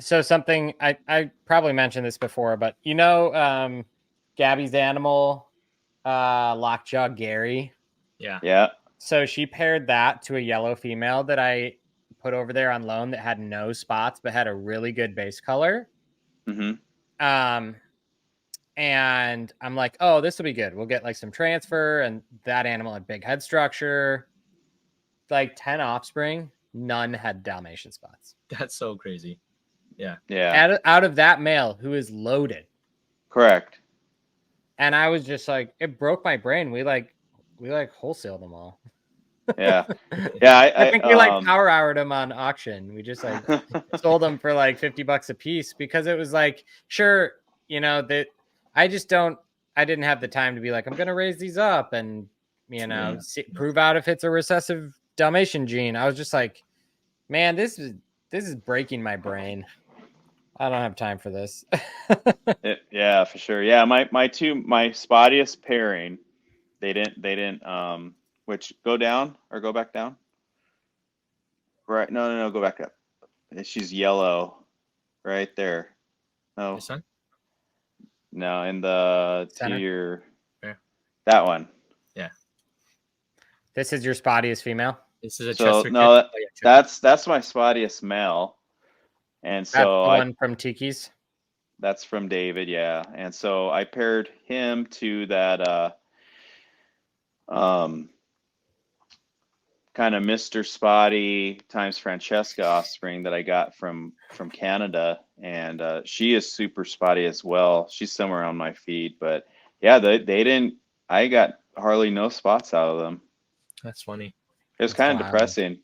So something I probably mentioned this before, but Gabby's animal, Lockjaw Gary. Yeah. So she paired that to a yellow female that I put over there on loan that had no spots but had a really good base color. And I'm like, oh, this will be good. We'll get like some transfer, and that animal had big head structure, like 10 offspring, none had Dalmatian spots. That's so crazy. Yeah. Out of that male who is loaded. Correct. And I was just like, it broke my brain. We wholesaled them all. Yeah. I think we power houred them on auction. We just like sold them for like $50 a piece, because it was like, sure, that I didn't have the time to be like, I'm going to raise these up and, prove out if it's a recessive Dalmatian gene. I was just like, man, this is breaking my brain. I don't have time for this. Yeah, for sure. Yeah, my spottiest pairing, they didn't which go down or go back down? Right. No, go back up. She's yellow right there. No. This one? No, in the center? That one. Yeah. This is your spottiest female? This is a Chester. That's my spottiest male. And so that's the one from Tiki's? That's from David, yeah. And so I paired him to that kind of Mr. Spotty times Francesca offspring that I got from Canada, and she is super spotty as well. She's somewhere on my feed, but yeah, they didn't. I got hardly no spots out of them. That's funny. It was kind of depressing.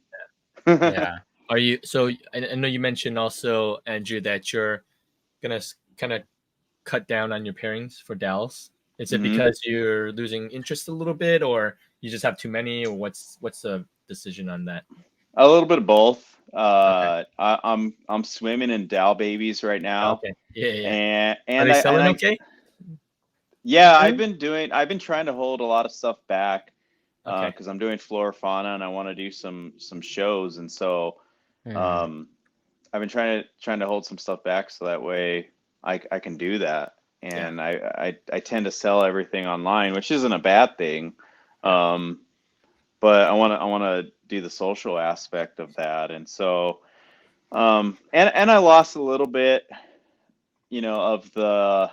Yeah. Are you? So I know you mentioned also, Andrew, that you're gonna kind of cut down on your pairings for Dallas. Is it because you're losing interest a little bit, or you just have too many, or what's the decision on that? A little bit of both. Okay. I'm swimming in Dal babies right now. Okay. Yeah. And are they selling okay? Yeah, I've been trying to hold a lot of stuff back because I'm doing flora fauna and I want to do some shows, and so I've been trying to hold some stuff back so that way I can do that. And I tend to sell everything online, which isn't a bad thing. But I want to do the social aspect of that. And so, and I lost a little bit, of the,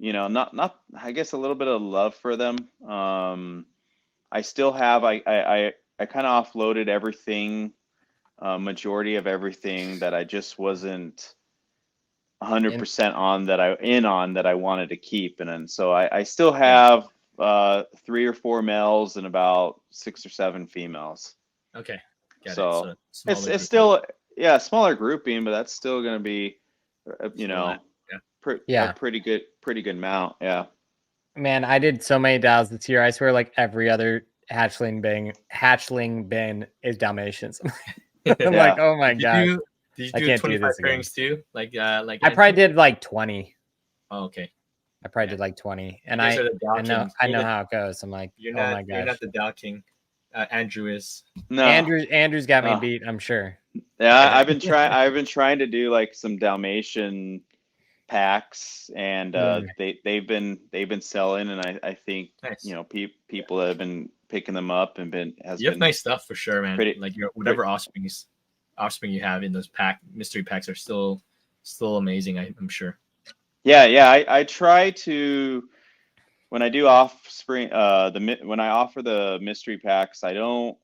not, I guess a little bit of love for them. I still have, I kind of offloaded everything, majority of everything that I just wasn't 100% on that I wanted to keep. And so I still have 3 or 4 males and about 6 or 7 females. Okay. So it's still a smaller grouping, but that's still going to be, a pretty good amount. Yeah. Man, I did so many DAOs this year. I swear, like every other hatchling bin is Dalmatians. I'm like, oh my god. Did you do 25 pairings too? Like I probably did like 20. Oh, okay. I probably did like 20, and I know how it goes. I'm like, oh my gosh. You're not the Dow King. Andrew is. No, Andrew's got me beat. I'm sure. Yeah, I've been trying to do like some Dalmatian packs, and they've been selling, and I think people that have been picking them up and you have nice stuff for sure, man. Like whatever offspring you have in those mystery packs are still amazing. I'm sure. Yeah. I try to, when I do offspring, when I offer the mystery packs, a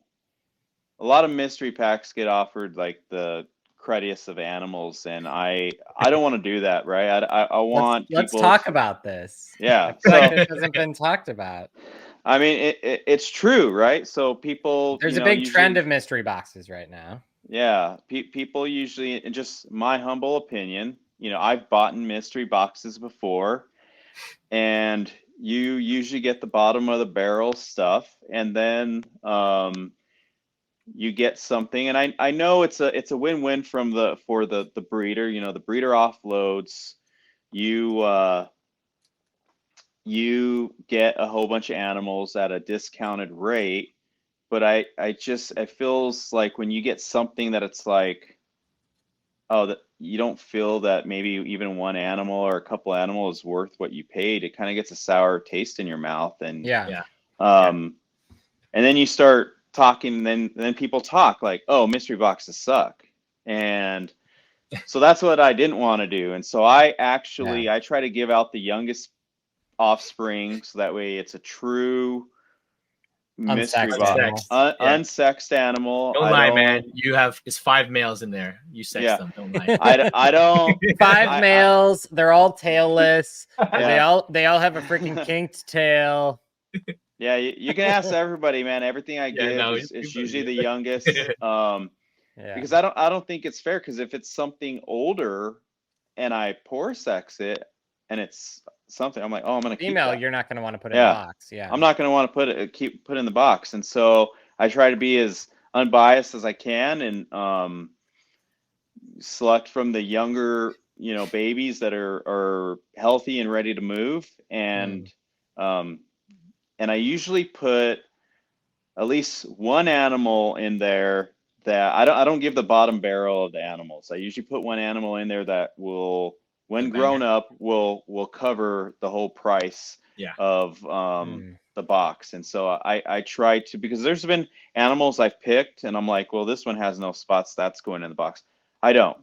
lot of mystery packs get offered like the cruddiest of animals, and I don't want to do that, right? I want let's talk about this. Yeah. So it hasn't been talked about. I mean, it's true, right? So people, there's a big trend of mystery boxes right now. Yeah, people usually, in just my humble opinion, I've bought in mystery boxes before, and you usually get the bottom of the barrel stuff, and then you get something, and I know it's a win-win for the breeder. The breeder offloads, you get a whole bunch of animals at a discounted rate. But it feels like when you get something that it's like, that you don't feel that maybe even one animal or a couple animals is worth what you paid, it kind of gets a sour taste in your mouth. And and then you start talking, and then people talk like, oh, mystery boxes suck. And so that's what I didn't want to do. And so I try to give out the youngest offspring, so that way it's a true mystery box, unsexed animal. Don't lie, man. It's 5 males in there. You sex them. Don't lie. I don't. 5 males. They're all tailless. They all have a freaking kinked tail. Yeah, you can ask everybody, man. Everything I give is usually the youngest. Because I don't think it's fair. Because if it's something older, and I pour sex it, and it's something, I'm like, oh, I'm gonna keep that. You're not gonna want to put in the box. Yeah, I'm not gonna want to put in the box, and so I try to be as unbiased as I can, and select from the younger, babies that are healthy and ready to move, and I usually put at least one animal in there that I don't give the bottom barrel of the animals. I usually put one animal in there that will, when grown up, will cover the whole price of the box. And so I try to, because there's been animals I've picked and I'm like, well, this one has no spots, that's going in the box. I don't.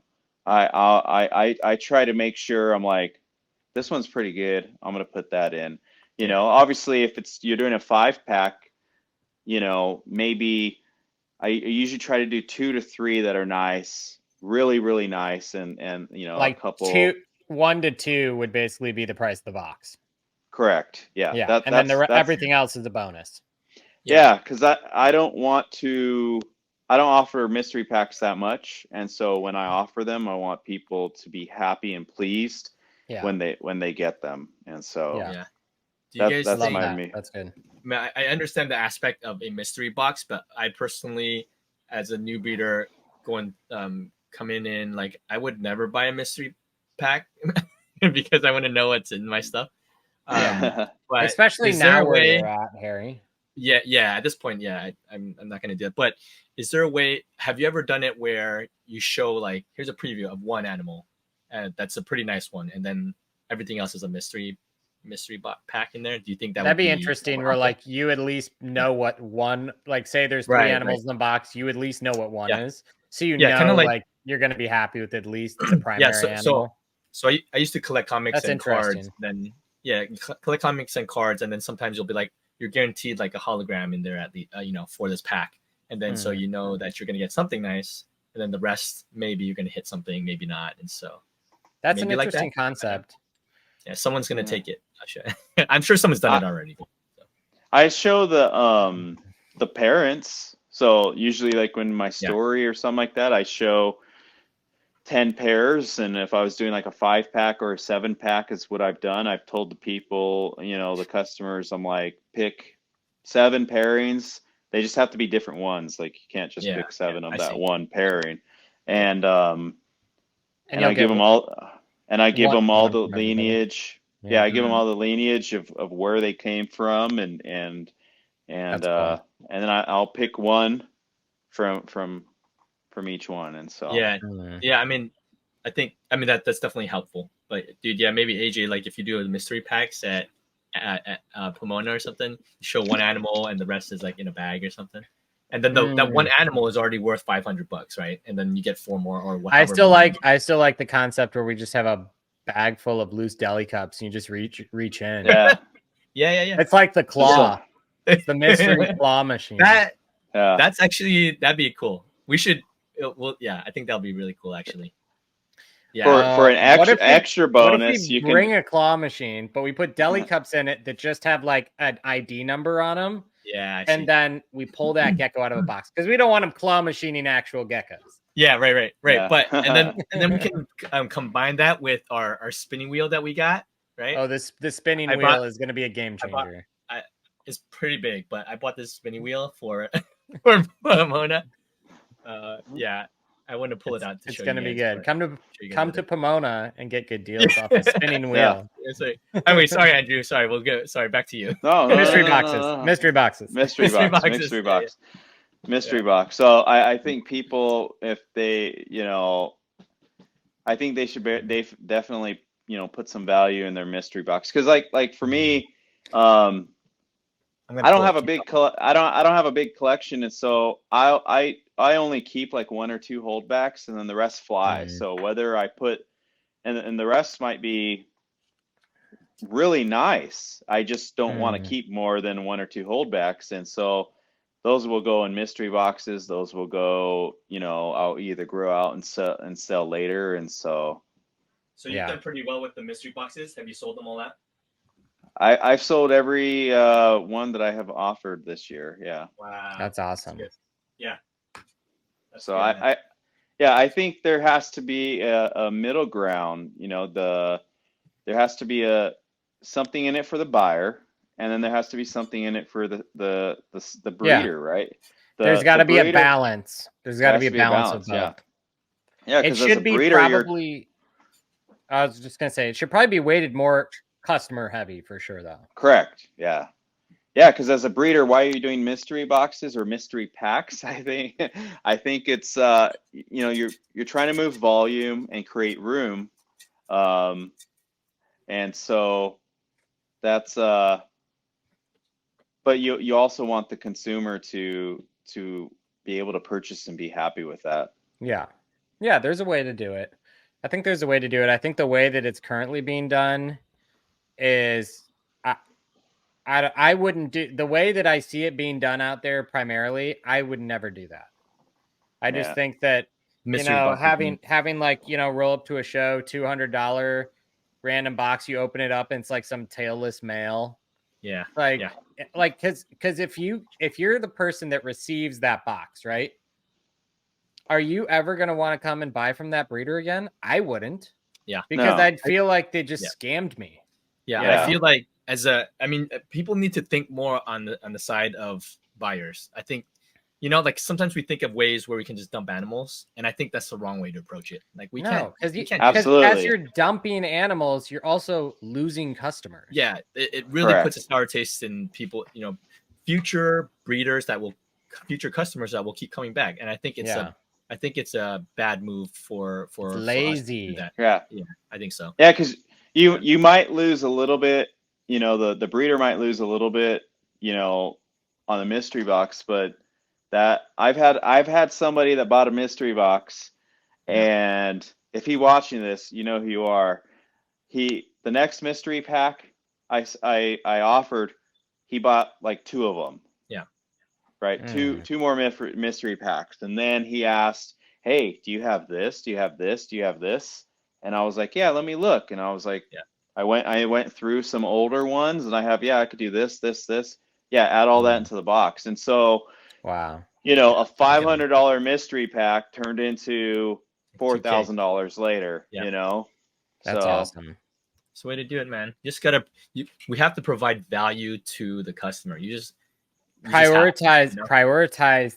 I try to make sure, I'm like, this one's pretty good, I'm gonna put that in. Obviously if you're doing a 5-pack, maybe I usually try to do 2 to 3 that are nice, really, really nice. And like a couple. 1 to 2 would basically be the price of the box. Correct. Yeah. Yeah. And then everything else is a bonus. Yeah. Cause I don't offer mystery packs that much. And so when I offer them, I want people to be happy and pleased when they get them. And so Do you guys that's think me. That's good. I understand the aspect of a mystery box, but I personally, as a new breeder, coming in, like I would never buy a mystery pack because I want to know what's in my stuff. But especially now where you're at, Harry. Yeah. At this point, I'm not going to do it. But is there a way? Have you ever done it where you show like, here's a preview of one animal, and that's a pretty nice one, and then everything else is a mystery pack in there? Do you think that'd be interesting? Where like you at least know what one, like say there's 3 animals in the box, you at least know what one is, so know like you're going to be happy with at least the primary animal. So I used to collect comics and cards. Then collect comics and cards, and then sometimes you'll be like, you're guaranteed like a hologram in there at the for this pack, and then so that you're going to get something nice, and then the rest maybe you're going to hit something, maybe not, and so that's an interesting concept. Yeah, someone's going to take it. I'm sure someone's done it already. So. I show the parents. So usually like when my story or something like that, I show 10 pairs. And if I was doing like a 5-pack or a 7-pack is what I've done. I've told the people, the customers, I'm like, pick 7 pairings. They just have to be different ones. Like you can't just pick 7 of that one pairing. And I give them all, the lineage. Yeah, I give them all the lineage of where they came from, and then I'll pick one from each one, and so I mean, that's definitely helpful. But dude, maybe AJ, like if you do mystery packs at Pomona or something, show one animal and the rest is like in a bag or something, and then that one animal is already worth $500, right? And then you get 4 more or whatever. I still like the concept where we just have a bag full of loose deli cups and you just reach in. Yeah. It's like the claw. It's the mystery claw machine. That's actually, that'd be cool. We should. I think that'll be really cool actually. Yeah. For an extra bonus, you bring a claw machine, but we put deli cups in it that just have like an ID number on them. Yeah. And then we pull that gecko out of a box because we don't want them claw machining actual geckos. Yeah, right. Yeah. But and then we can combine that with our spinning wheel that we got, right? Oh, the spinning wheel is going to be a game changer. It's pretty big, but I bought this spinning wheel for Pomona. I want to pull it out. It's going to be good. Come to Pomona and get good deals off the spinning wheel. Sorry, Andrew. Sorry, we'll go. Sorry, back to you. Mystery boxes. Mystery box. So I think people, if they, I think they should they definitely, put some value in their mystery box. Cause like for me, I don't have a big collection. And so I only keep like 1 or 2 holdbacks and then the rest fly. So whether I put, and the rest might be really nice. I just don't want to keep more than 1 or 2 holdbacks. And so those will go in mystery boxes. Those will go, I'll either grow out and sell later. And so you've done pretty well with the mystery boxes. Have you sold them all out? I've sold every one that I have offered this year. Yeah. Wow. That's awesome. That's yeah. That's so good, I think there has to be a middle ground. There has to be something in it for the buyer. And then there has to be something in it for the breeder, right? There's got to be a balance. There's got to be a balance of both. Yeah, it should be breeder, probably. I was just gonna say it should probably be weighted more customer heavy for sure, though. Correct. Yeah. Because as a breeder, why are you doing mystery boxes or mystery packs? I think it's you're trying to move volume and create room, and so that's But you also want the consumer to be able to purchase and be happy with that. Yeah. There's a way to do it. I think there's a way to do it. I think the way that it's currently being done is, I wouldn't do the way that I see it being done out there primarily. I would never do that. I just think that, having like, roll up to a show, $200 random box, you open it up and it's like some tailless male. Yeah. Because if you're the person that receives that box, right? Are you ever going to want to come and buy from that breeder again? I wouldn't. Yeah. Because I'd feel like they just scammed me. Yeah. I feel like people need to think more on the side of buyers. I think, like sometimes we think of ways where we can just dump animals, and I think that's the wrong way to approach it. Like we can't absolutely. As you're dumping animals, you're also losing customers. Yeah, it really puts a sour taste in people, future customers that will keep coming back. And I think it's a bad move for lazy. For us to do that. Yeah, I think so. Yeah, because you might lose a little bit, the breeder might lose a little bit, on the mystery box, but that I've had somebody that bought a mystery box, and if he watching this, you know who you are. The next mystery pack I offered, he bought like 2 of them. Yeah. Right. Two more mystery packs. And then he asked, "Hey, do you have this? Do you have this? Do you have this?" And I was like, "Yeah, let me look." And I was like, I went through some older ones, and I could do this. Yeah, add all that into the box. And so, wow, a $500 mystery pack turned into $4,000 later. That's awesome. It's the way to do it, man. We have to provide value to the customer. You prioritize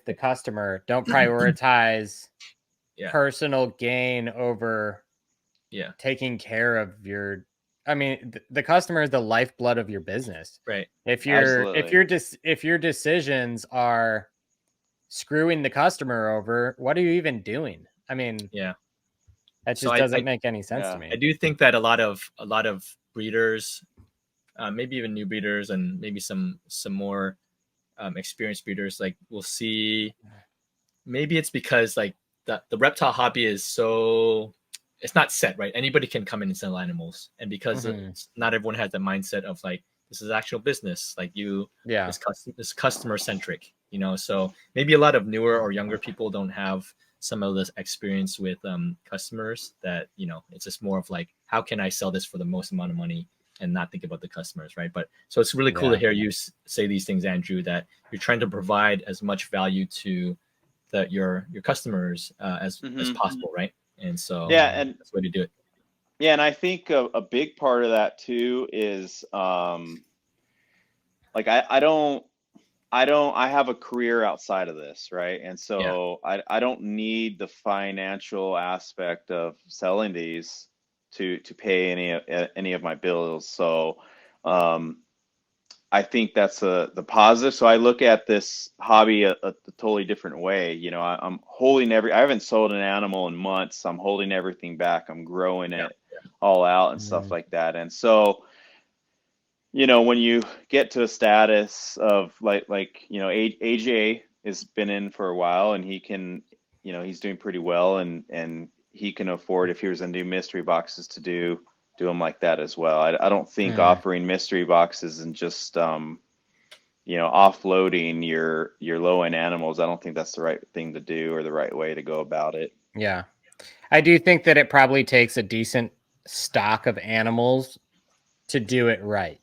the customer. Don't prioritize personal gain over taking care of your. I mean, the customer is the lifeblood of your business. Right. If your decisions are screwing the customer over, what are you even doing? I mean, that just doesn't make any sense to me. I do think that a lot of breeders, maybe even new breeders, and maybe some more experienced breeders, like we'll see. Maybe it's because like the reptile hobby is so. It's not set, right? Anybody can come in and sell animals, and because not everyone has the mindset of like this is actual business, like it's customer centric, So maybe a lot of newer or younger people don't have some of this experience with customers. That it's just more of like, how can I sell this for the most amount of money and not think about the customers, right? But so it's really cool to hear you say these things, Andrew, that you're trying to provide as much value to your customers as possible, right? And so and that's the way to do it. Yeah, and I think a big part of that too is like I have a career outside of this, right? And so I don't need the financial aspect of selling these to pay any of my bills. So I think that's the positive. So I look at this hobby a totally different way. I'm holding I haven't sold an animal in months. I'm holding everything back. I'm growing it all out and stuff like that. And so, when you get to a status of like AJ has been in for a while, and he can, he's doing pretty well, and he can afford, if he was to do mystery boxes, to do them like that as well. I don't think offering mystery boxes and just offloading your low end animals, I don't think that's the right thing to do or the right way to go about it. Yeah, I do think that it probably takes a decent stock of animals to do it right.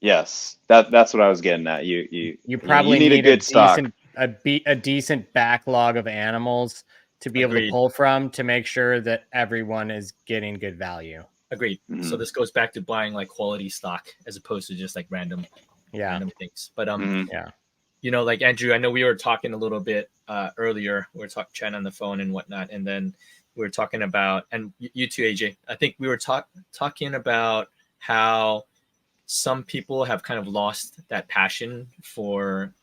Yes, that's what I was getting at. You probably need a good stock, a decent backlog of animals to be able to pull from, to make sure that everyone is getting good value. Agreed. So this goes back to buying like quality stock as opposed to just like random things. But like Andrew, I know we were talking a little bit earlier. We were chatting on the phone and whatnot, and then we were talking about, and you too, AJ. I think we were talking about how some people have kind of lost that passion for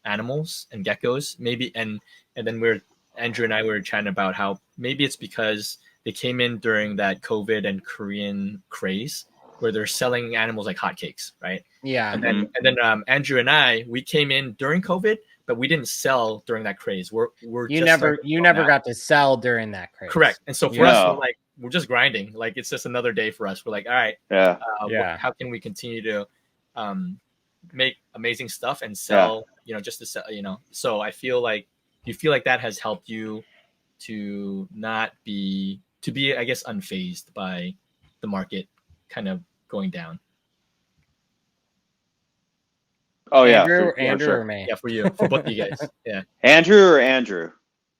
animals and geckos, maybe, and then Andrew and I were chatting about how maybe it's because they came in during that COVID and Korean craze where they're selling animals like hotcakes, right? Yeah. And then Andrew and we came in during COVID, but we didn't sell during that craze. You never got to sell during that craze. Correct. And so for us, we're just grinding. Like it's just another day for us. We're like, all right, how can we continue to make amazing stuff and sell, just to sell, So I feel like, do you feel like that has helped you to not be, I guess, unfazed by the market kind of going down? Oh Andrew, yeah, Andrew sure. or me? Yeah, for you, for both of you guys. Yeah. Andrew or Andrew?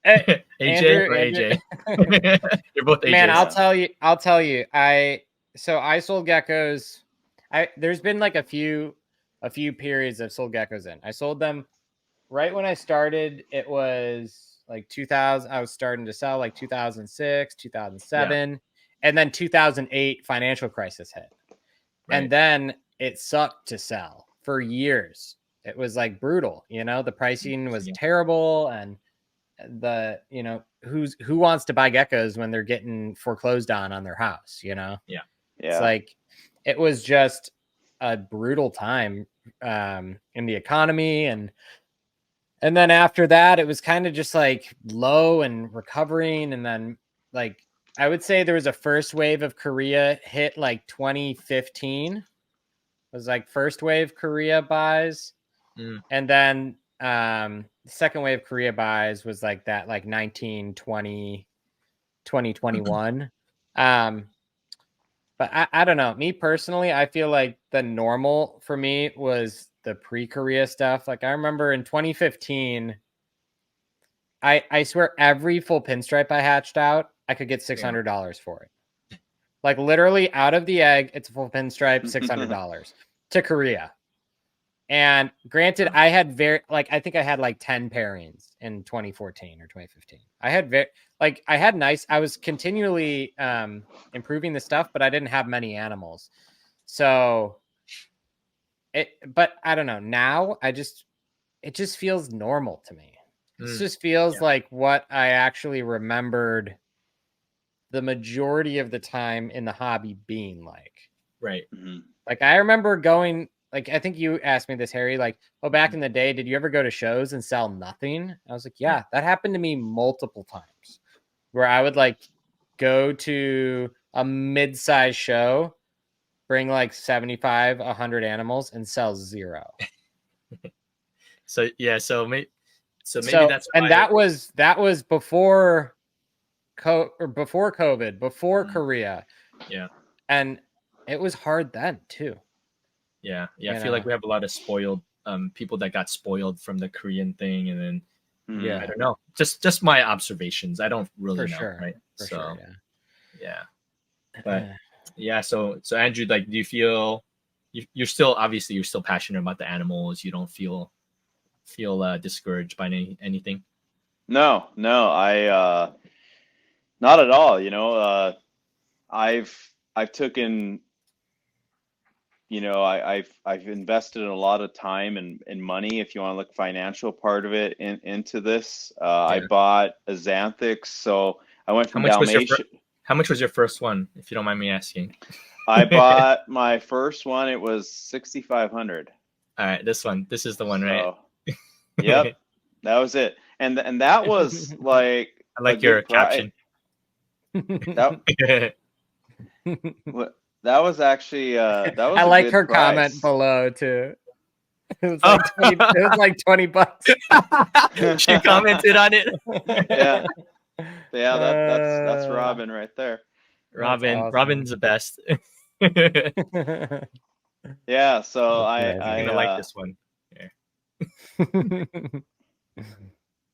AJ Andrew, or Andrew. AJ? You're both AJs. Man, I'll tell you. I sold geckos. There's been like a few periods I've sold geckos in. I sold them right when I started. It was like 2000. I was starting to sell like 2006, 2007, and then 2008 financial crisis hit. Right. And then it sucked to sell for years. It was like brutal, the pricing was terrible, and who wants to buy geckos when they're getting foreclosed on their house, It's like, it was just a brutal time in the economy, and then after that it was kind of just like low and recovering, and then like I would say there was a first wave of Korea hit like 2015. It was like first wave Korea buys, and then the second wave Korea buys was like that, like 2020 2021. But I don't know, me personally, I feel like the normal for me was the pre-Korea stuff. Like I remember in 2015, I swear every full pinstripe I hatched out, I could get $600 for it. Like literally out of the egg, it's a full pinstripe, $600 to Korea. And granted, I had I think I had like 10 pairings in 2014 or 2015. I was continually improving the stuff, but I didn't have many animals. So but I don't know. Now it just feels normal to me. It just feels like what I actually remembered the majority of the time in the hobby being like. Right. Like I remember going, like, I think you asked me this, Harry, like, back in the day, did you ever go to shows and sell nothing? I was like, yeah, that happened to me multiple times, where I would like go to a mid-size show, bring like 75, 100 animals and sell 0. So maybe that's why. And that was before COVID, before Korea. Yeah. And it was hard then too. Yeah. I feel like we have a lot of spoiled people that got spoiled from the Korean thing, and then I don't know. Just my observations. I don't really know. Sure. Right. For sure. Yeah. But so Andrew, like, do you feel you're still passionate about the animals? You don't feel discouraged by anything? No, I not at all. I've taken, I've invested a lot of time and money, if you want to look financial part of it, into this. I bought axanthics, so I went from Dalmatian. How much was your first one, if you don't mind me asking? I bought my first one. It was $6,500. All right, this is the one, right? Yep, that was it, and that was like I like your caption. That was actually that was. I like her comment below too. It was like 20, it was like $20. She commented on it. Yeah, that's Robin right there. Awesome. Robin's the best. Yeah, so I like this one.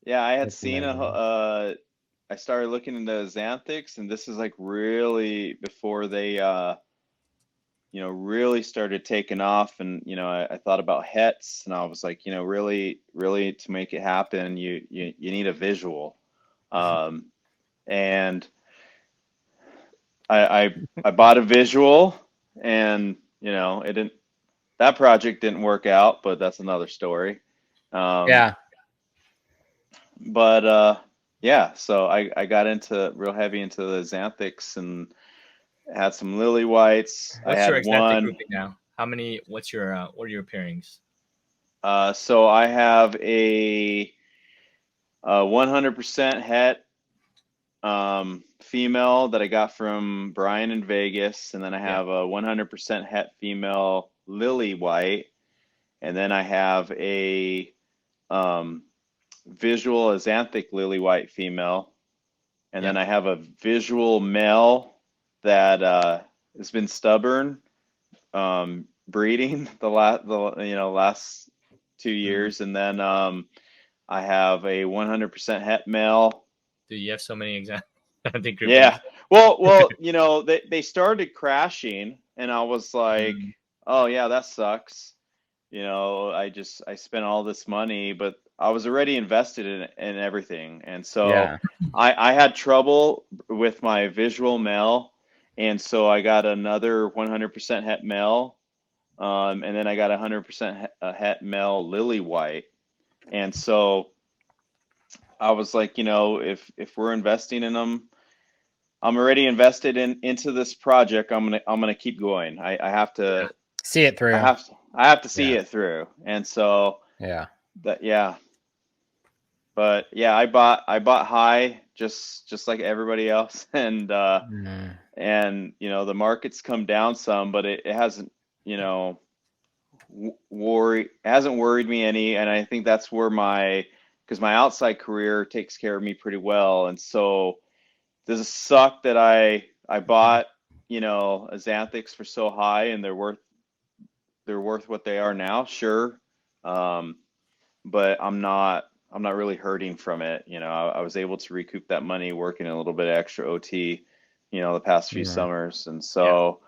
Yeah, I had seen I started looking into axanthics, and this is like really before they really started taking off. And I thought about hets, and I was like, really to make it happen, you need a visual. And I bought a visual, and that project didn't work out, but that's another story. But so I got real heavy into the axanthics, and had some lily whites. What's your axanthic grouping now? What are your pairings? So I have a 100% het female that I got from Brian in Vegas, and then I have a 100% het female lily white, and then I have a visual axanthic lily white female, and then I have a visual male that has been stubborn breeding the last 2 years, and then I have a 100% het male. Dude, you have so many examples. I think Yeah. Well, they started crashing, and I was like, oh yeah, that sucks. I spent all this money, but I was already invested in everything, and so I had trouble with my visual male, and so I got another 100% het male, and then I got 100% het male lily white, and so I was like, if we're investing in them, I'm already invested into this project. I'm gonna keep going. I have to see it through. I have to see it through, and so but I bought high just like everybody else, and and the market's come down some, but it hasn't worried me any, and I think that's where because my outside career takes care of me pretty well, and so does it suck that I bought axanthics for so high, and they're worth what they are now? Sure, but I'm not really hurting from it. I was able to recoup that money working a little bit of extra OT, the past few summers, and so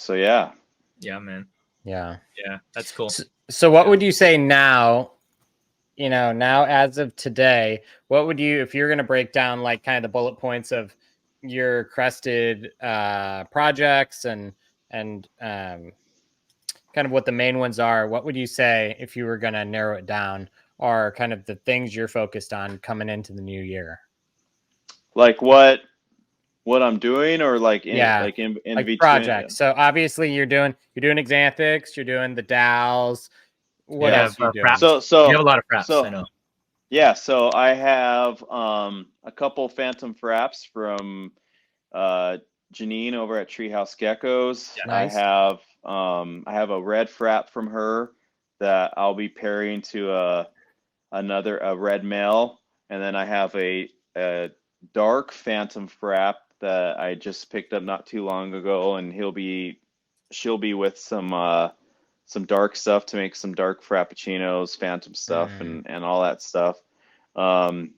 yeah. Yeah, man. Yeah, that's cool. So what would you say now? Now as of today, what would you, if you're going to break down like kind of the bullet points of your Crested projects and kind of what the main ones are, what would you say if you were going to narrow it down, are kind of the things you're focused on coming into the new year? Like what I'm doing, or like in like between projects. So obviously you're doing axanthics, you're doing the dowels. What else are you doing? So you have a lot of fraps, I know. Yeah, so I have a couple phantom fraps from Janine over at Treehouse Geckos. Yeah, nice. I have a red frap from her that I'll be pairing to a red male, and then I have a dark phantom frap that I just picked up not too long ago, and she'll be with some dark stuff to make some dark frappuccinos, phantom stuff, and all that stuff. I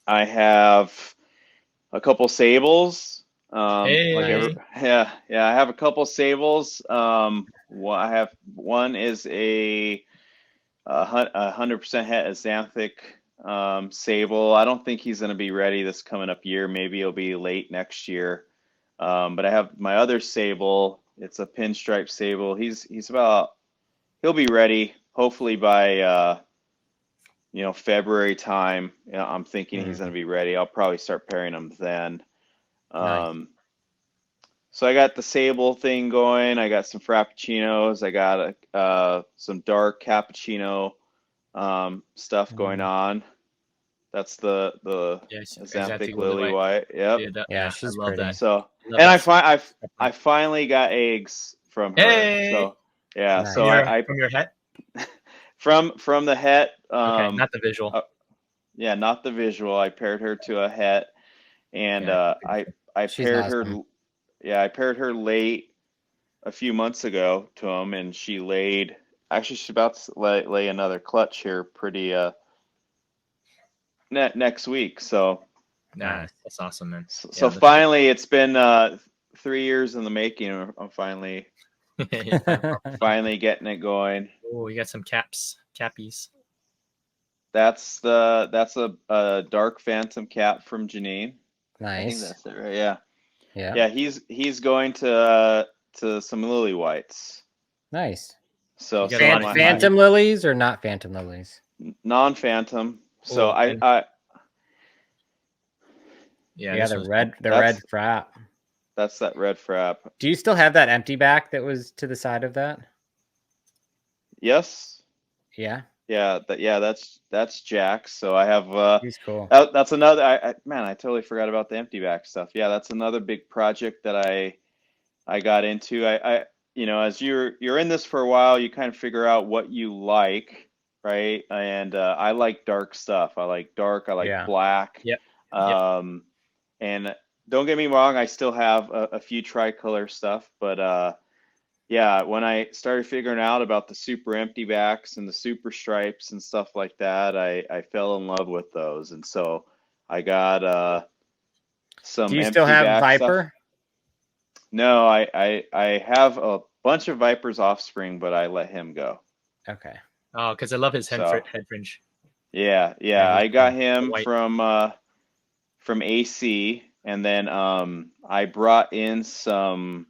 have a couple sables. I have a couple sables. I have one is a 100% het axanthic sable. I don't think he's going to be ready this coming up year. Maybe it'll be late next year. But I have my other sable. It's a pinstripe sable. He'll be ready hopefully by February time. I'm thinking he's going to be ready. I'll probably start pairing him then. Nice. So I got the sable thing going. I got some frappuccinos. I got some dark cappuccino stuff going on. That's the axanthic lily white. Yep. Yeah, she's I love pretty. that. So I finally got eggs from her. Hey! So yeah. Nice. So from your het. From the het. Okay, not the visual. Yeah, not the visual. I paired her to a het, and I paired her. Yeah, I paired her late a few months ago to him, and she laid. Actually, she's about to lay another clutch here pretty next week. So nice. That's awesome, man. So finally, it's been 3 years in the making. I'm finally getting it going. Oh, you got some cappies. That's a dark phantom cap from Janine. Nice. I think that's it, right? Yeah. Yeah. He's going to some lily whites. Nice. So phantom lilies or not phantom lilies? Non-phantom. So the red frap. That's that red frap. Do you still have that empty back that was to the side of that? Yes. Yeah. Yeah, that's Jack's. So I have he's cool. That's another I totally forgot about the empty back stuff. Yeah, that's another big project that I got into. as you're in this for a while, you kind of figure out what you like, right? And I like dark stuff. I like dark. I like black. Yep. And don't get me wrong, I still have a few tricolor stuff, but yeah, when I started figuring out about the super empty backs and the super stripes and stuff like that, I fell in love with those, and so I got some. Do you still have Viper? Stuff. No, I have a bunch of Viper's offspring, but I let him go. Okay. Oh, because I love his head fringe. Yeah, I got him from AC, and then I brought in some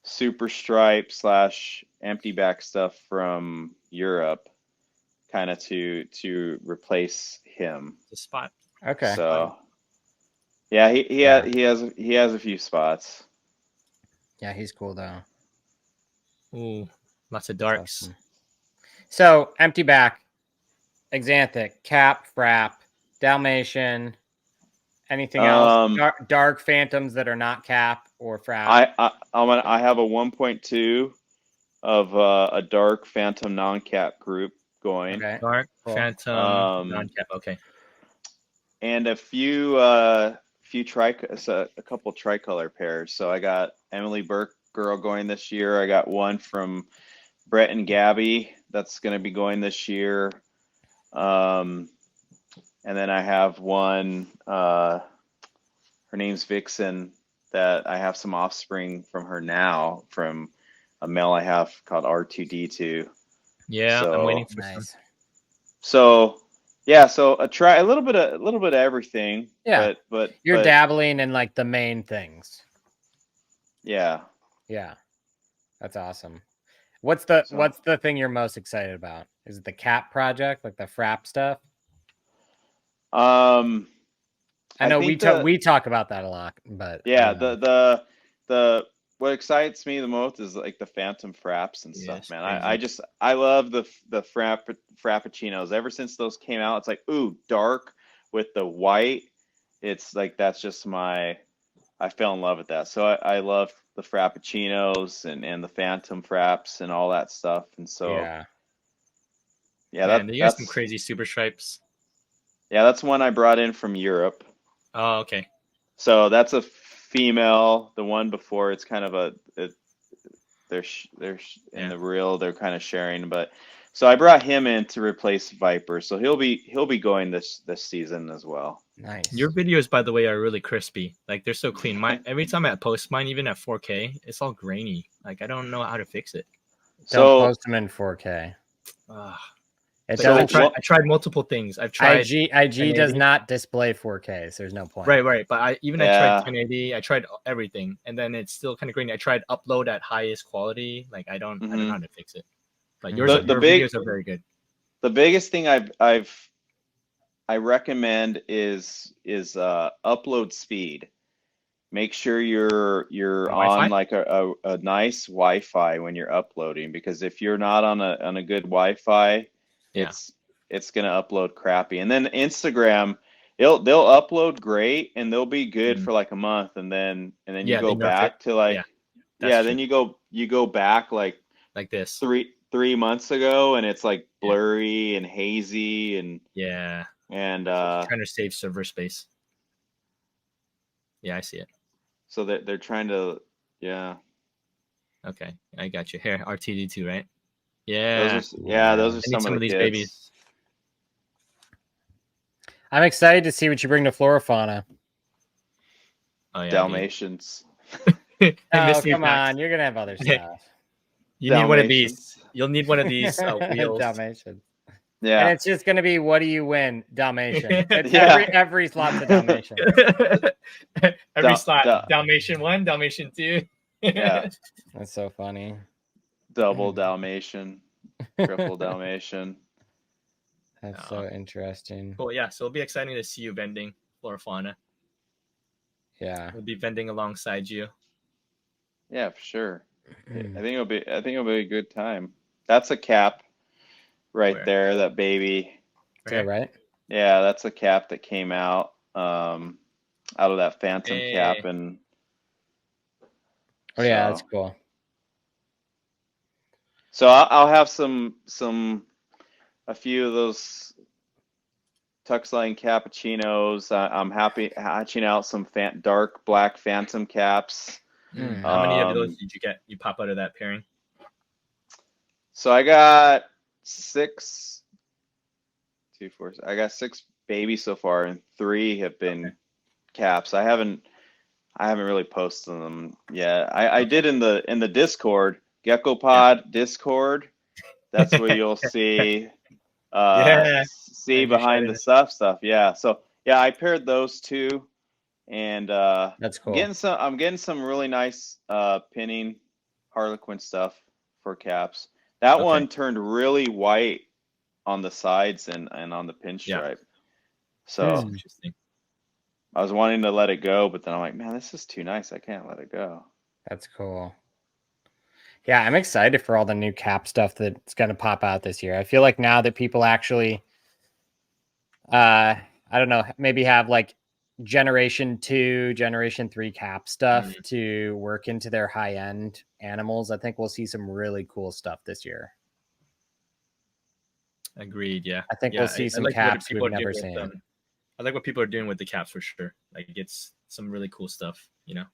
super stripe / empty back stuff from Europe, kind of to replace him. The spot. Okay. So yeah, he has a few spots. Yeah, he's cool though. Ooh, lots of darks. Awesome. So empty back, axanthic, cap, frap, Dalmatian. Anything else? Dark phantoms that are not cap or frap. I have a 1.2 of a dark phantom non-cap group going. Okay. Dark phantom non-cap. Okay. And a couple tricolor pairs. So I got Emily Burke girl going this year. I got one from Brett and Gabby that's going to be going this year. And then I have one, her name's Vixen, that I have some offspring from her now, from a male I have called R2D2. Yeah, so, I'm waiting for some. So yeah, so try a little bit of everything. Yeah, but you're dabbling in like the main things. Yeah. Yeah, that's awesome. What's the thing you're most excited about? Is it the cap project, like the frap stuff? I know we talk about that a lot, but yeah, the what excites me the most is like the phantom fraps and stuff, man. I love the frappuccinos. Ever since those came out, it's like, ooh, dark with the white. It's like that's just I fell in love with that. So I love the frappuccinos and the phantom fraps and all that stuff. And so you got some crazy super stripes. Yeah, that's one I brought in from Europe. Oh, okay. So that's a female. The one before, it's kind of they're in the reel, they're kind of sharing. But so I brought him in to replace Viper. So he'll be going this season as well. Nice. Your videos, by the way, are really crispy. Like they're so clean. Every time I post mine, even at 4K, it's all grainy. Like I don't know how to fix it. Don't post them in 4K. I tried multiple things. I've tried IG does not display 4K, so there's no point. Right. But I tried 1080. I tried everything, and then it's still kind of grainy. I tried upload at highest quality. Like I don't know how to fix it. But your videos are very good. The biggest thing I recommend is upload speed. Make sure you're on like a nice Wi-Fi when you're uploading, because if you're not on a good Wi-Fi, it's gonna upload crappy. And then Instagram, they'll upload great and they'll be good for like a month, and then you go back to like then you go back like this 3 months ago, and it's like blurry and hazy and trying to save server space. Yeah, I see it. So they're trying to Okay, I got you. Here, RTD2, right? Yeah. Those are some of these babies. I'm excited to see what you bring to Flora-Fauna. Oh, yeah, Dalmatians. Oh, come on. You're going to have other stuff. You need one of these. You'll need one of these wheels. Dalmatian. Yeah. And it's just going to be, what do you win? Dalmatian. It's every slot's a Dalmatian. Every slot. Dalmatian 1, Dalmatian 2. Yeah. That's so funny. Double Dalmatian, triple Dalmatian. That's so interesting. Cool. Yeah. So it'll be exciting to see you vending Flora-Fauna. Yeah. We'll be vending alongside you. Yeah, for sure. I think it'll be a good time. That's a cap right there, that baby. Is that right? Yeah, that's a cap that came out of that phantom cap. And yeah, that's cool. So I'll have a few of those Tuxline cappuccinos. I'm happy hatching out some dark black phantom caps. How many of those did you get? You pop out of that pairing? So I got 6, 2, 4. I got 6 babies so far, and 3 have been caps. I haven't really posted them yet. I did in the Discord, Gecko Pod Discord. That's where you'll see behind the stuff. Yeah. So yeah, I paired those 2, and that's cool. I'm getting some really nice pinning Harlequin stuff for caps. That one turned really white on the sides and on the pinstripe. So interesting. I was wanting to let it go, but then I'm like, man, this is too nice. I can't let it go. That's cool. Yeah, I'm excited for all the new cap stuff that's going to pop out this year. I feel like now that people actually, I don't know, maybe have like generation 2, generation 3 cap stuff to work into their high end animals. I think we'll see some really cool stuff this year. Agreed. Yeah. I think we'll see some caps we've never seen. I like what people are doing with the caps for sure. Like it's some really cool stuff, you know.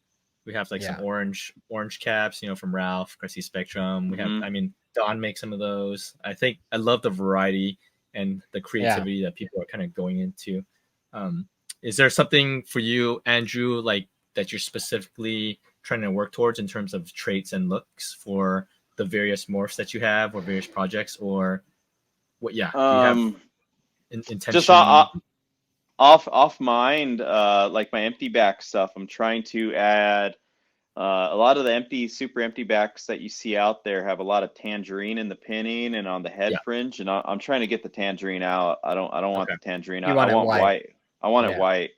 We have like some orange caps, you know, from Ralph, Crested Spectrum. We have, I mean, Don makes some of those. I love the variety and the creativity that people are kind of going into. Is there something for you, Andrew, like that you're specifically trying to work towards in terms of traits and looks for the various morphs that you have or various projects, or what? Yeah, do you have intention? Just off mind, like my empty back stuff. I'm trying to add a lot of the super empty backs that you see out there have a lot of tangerine in the pinning and on the head fringe, and I'm trying to get the tangerine out. I don't want the tangerine out. I want white. I want it white,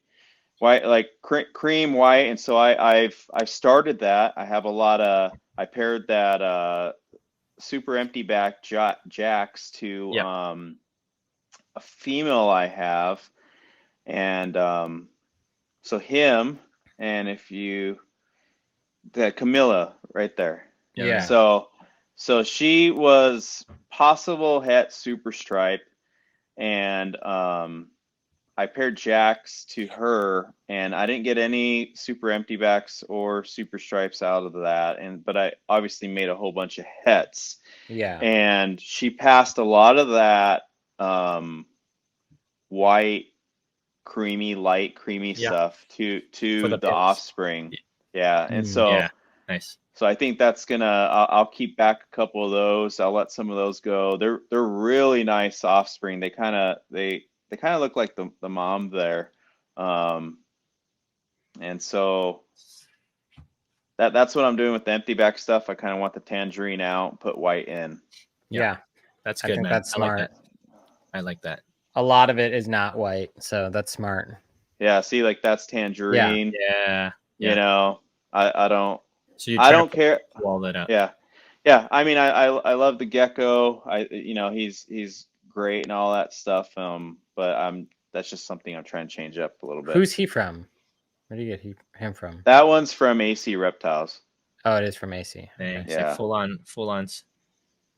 like cream white. And so I've started that. I have I paired that super empty back jacks to a female I have. And so him, and Camilla right there. Yeah. So she was possible het super stripe, and I paired jacks to her, and I didn't get any super empty backs or super stripes out of that, but I obviously made a whole bunch of hets. Yeah. And she passed a lot of that white light creamy stuff to the offspring. Yeah. And so nice. So I think that's I'll keep back a couple of those. I'll let some of those go. They're really nice offspring. They kind of look like the mom there. And so that's what I'm doing with the empty back stuff. I kind of want the tangerine out, put white in. Yeah. That's good, man. That's smart. I like that. A lot of it is not white, so that's smart. Yeah, see, like that's tangerine. Yeah. You know, I don't. So you I don't care. All that out. Yeah. I mean, I love the Gecko. He's great and all that stuff. But that's just something I'm trying to change up a little bit. Who's he from? Where do you get him from? That one's from AJD Reptiles. Oh, it is from AC. It's like full on.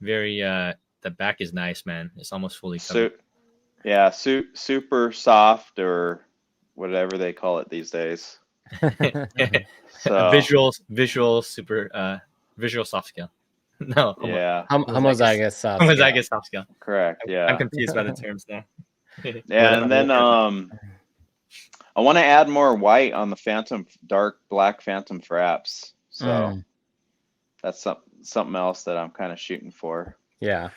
Very. The back is nice, man. It's almost fully covered. Super soft or whatever they call it these days. So visual super visual soft scale. No. Homozygous soft scale. Homozygous soft scale. Correct. Yeah. I'm confused by the terms now. And then I want to add more white on the dark black phantom fraps. So that's something else that I'm kind of shooting for. Yeah.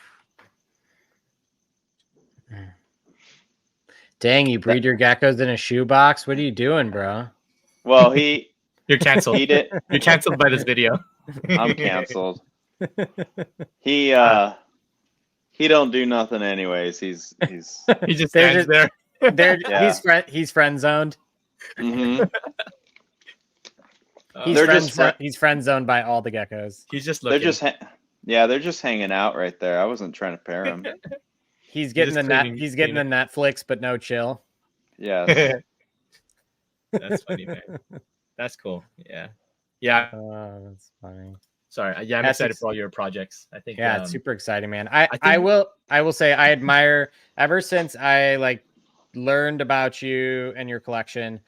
Dang, you breed your geckos in a shoebox? What are you doing, bro? Well, you're canceled. You're canceled by this video. I'm canceled. He don't do nothing anyways. He just stands there. He's friend zoned. Mm-hmm. He's friend zoned by all the geckos. He's just looking. They're just hanging out right there. I wasn't trying to pair him. He's getting the Netflix, but no chill. Yeah. That's funny, man. That's cool. Yeah. Oh, that's funny. sorry. Yeah, I'm excited for all your projects. I think. Yeah, it's super exciting, man. I will say I admire ever since I like learned about you and your collection.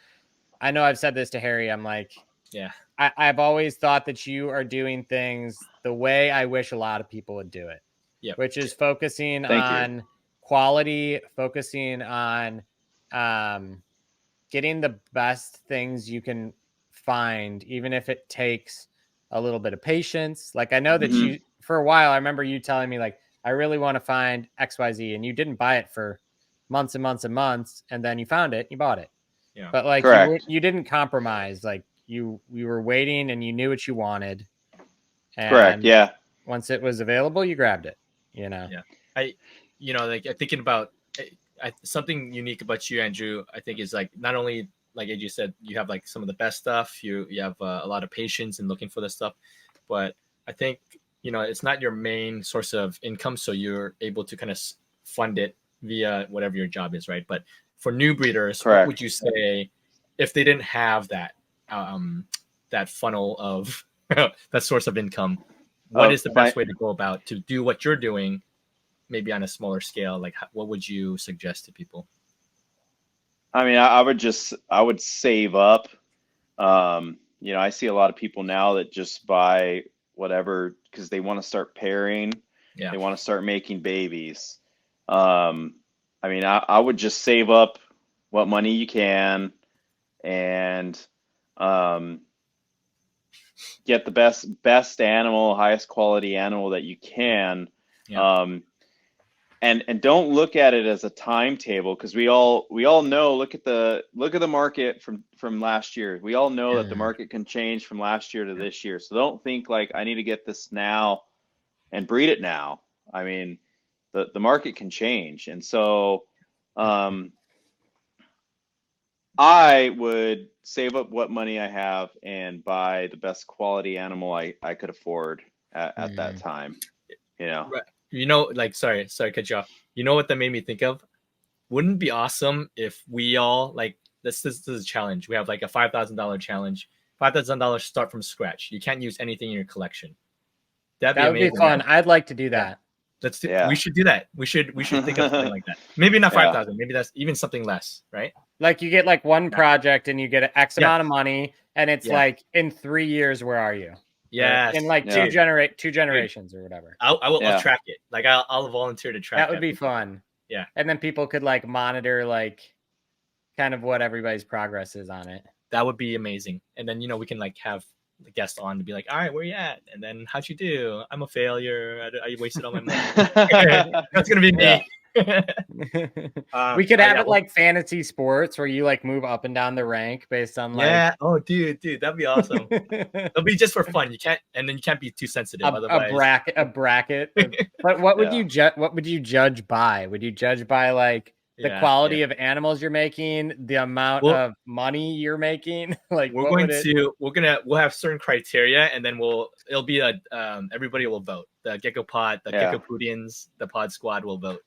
I know I've said this to Harry. I'm like, yeah, I've always thought that you are doing things the way I wish a lot of people would do it. Yeah, which is focusing Thank on you. quality, focusing on getting the best things you can find, even if it takes a little bit of patience. Like I know that you, for a while, I remember you telling me like, I really want to find XYZ, and you didn't buy it for months and months and months, and then you found it, you bought it. Yeah. But like Correct. you didn't compromise. Like you were waiting, and you knew what you wanted. And Correct. Yeah. once it was available, you grabbed it. You know. Yeah. Like thinking about something unique about you, Andrew. I think is like not only like as you said, you have like some of the best stuff. You have a lot of patience in looking for this stuff, but I think it's not your main source of income, so you're able to kind of fund it via whatever your job is, right? But for new breeders, Correct. what would you say if they didn't have that that funnel of that source of income? What is the best way to go about to do what you're doing, maybe on a smaller scale? Like, what would you suggest to people? I mean, I would save up. I see a lot of people now that just buy whatever because they want to start pairing. Yeah. They want to start making babies. I mean, I would just save up what money you can and get the best animal, highest quality animal that you can. Yeah. And don't look at it as a timetable, because we all know, look at the market from last year. We all know that the market can change from last year to this year. So don't think like I need to get this now and breed it now. I mean, the market can change. And so I would save up what money I have and buy the best quality animal I could afford at that time. Right. Like, sorry, cut you off. You know what that made me think of? Wouldn't it be awesome if we all like this is a challenge. We have like a $5,000 challenge. $5,000 start from scratch. You can't use anything in your collection. That would be fun. I'd like to do that. Yeah. We should do that. We should think of something like that. Maybe not 5,000. Maybe that's even something less, right? Like you get like one project and you get an X amount of money, and it's like in 3 years, where are you? Yeah, in like two generations or whatever. I'll track it. Like I'll volunteer to track. That would be fun. Yeah, and then people could like monitor like kind of what everybody's progress is on it. That would be amazing. And then we can like have the guest on to be like, all right, where you at? And then how'd you do? I'm a failure. I wasted all my money. That's gonna be me. We could have it like fantasy sports where you like move up and down the rank based on like dude, that'd be awesome. It'll be just for fun. You can't be too sensitive. Otherwise, a bracket. But what would you judge by? Would you judge by like the quality of animals you're making, the amount of money you're making? Like we'll have certain criteria, and then it'll be everybody will vote. The Gecko pod, the Gecko Pudians, the pod squad will vote.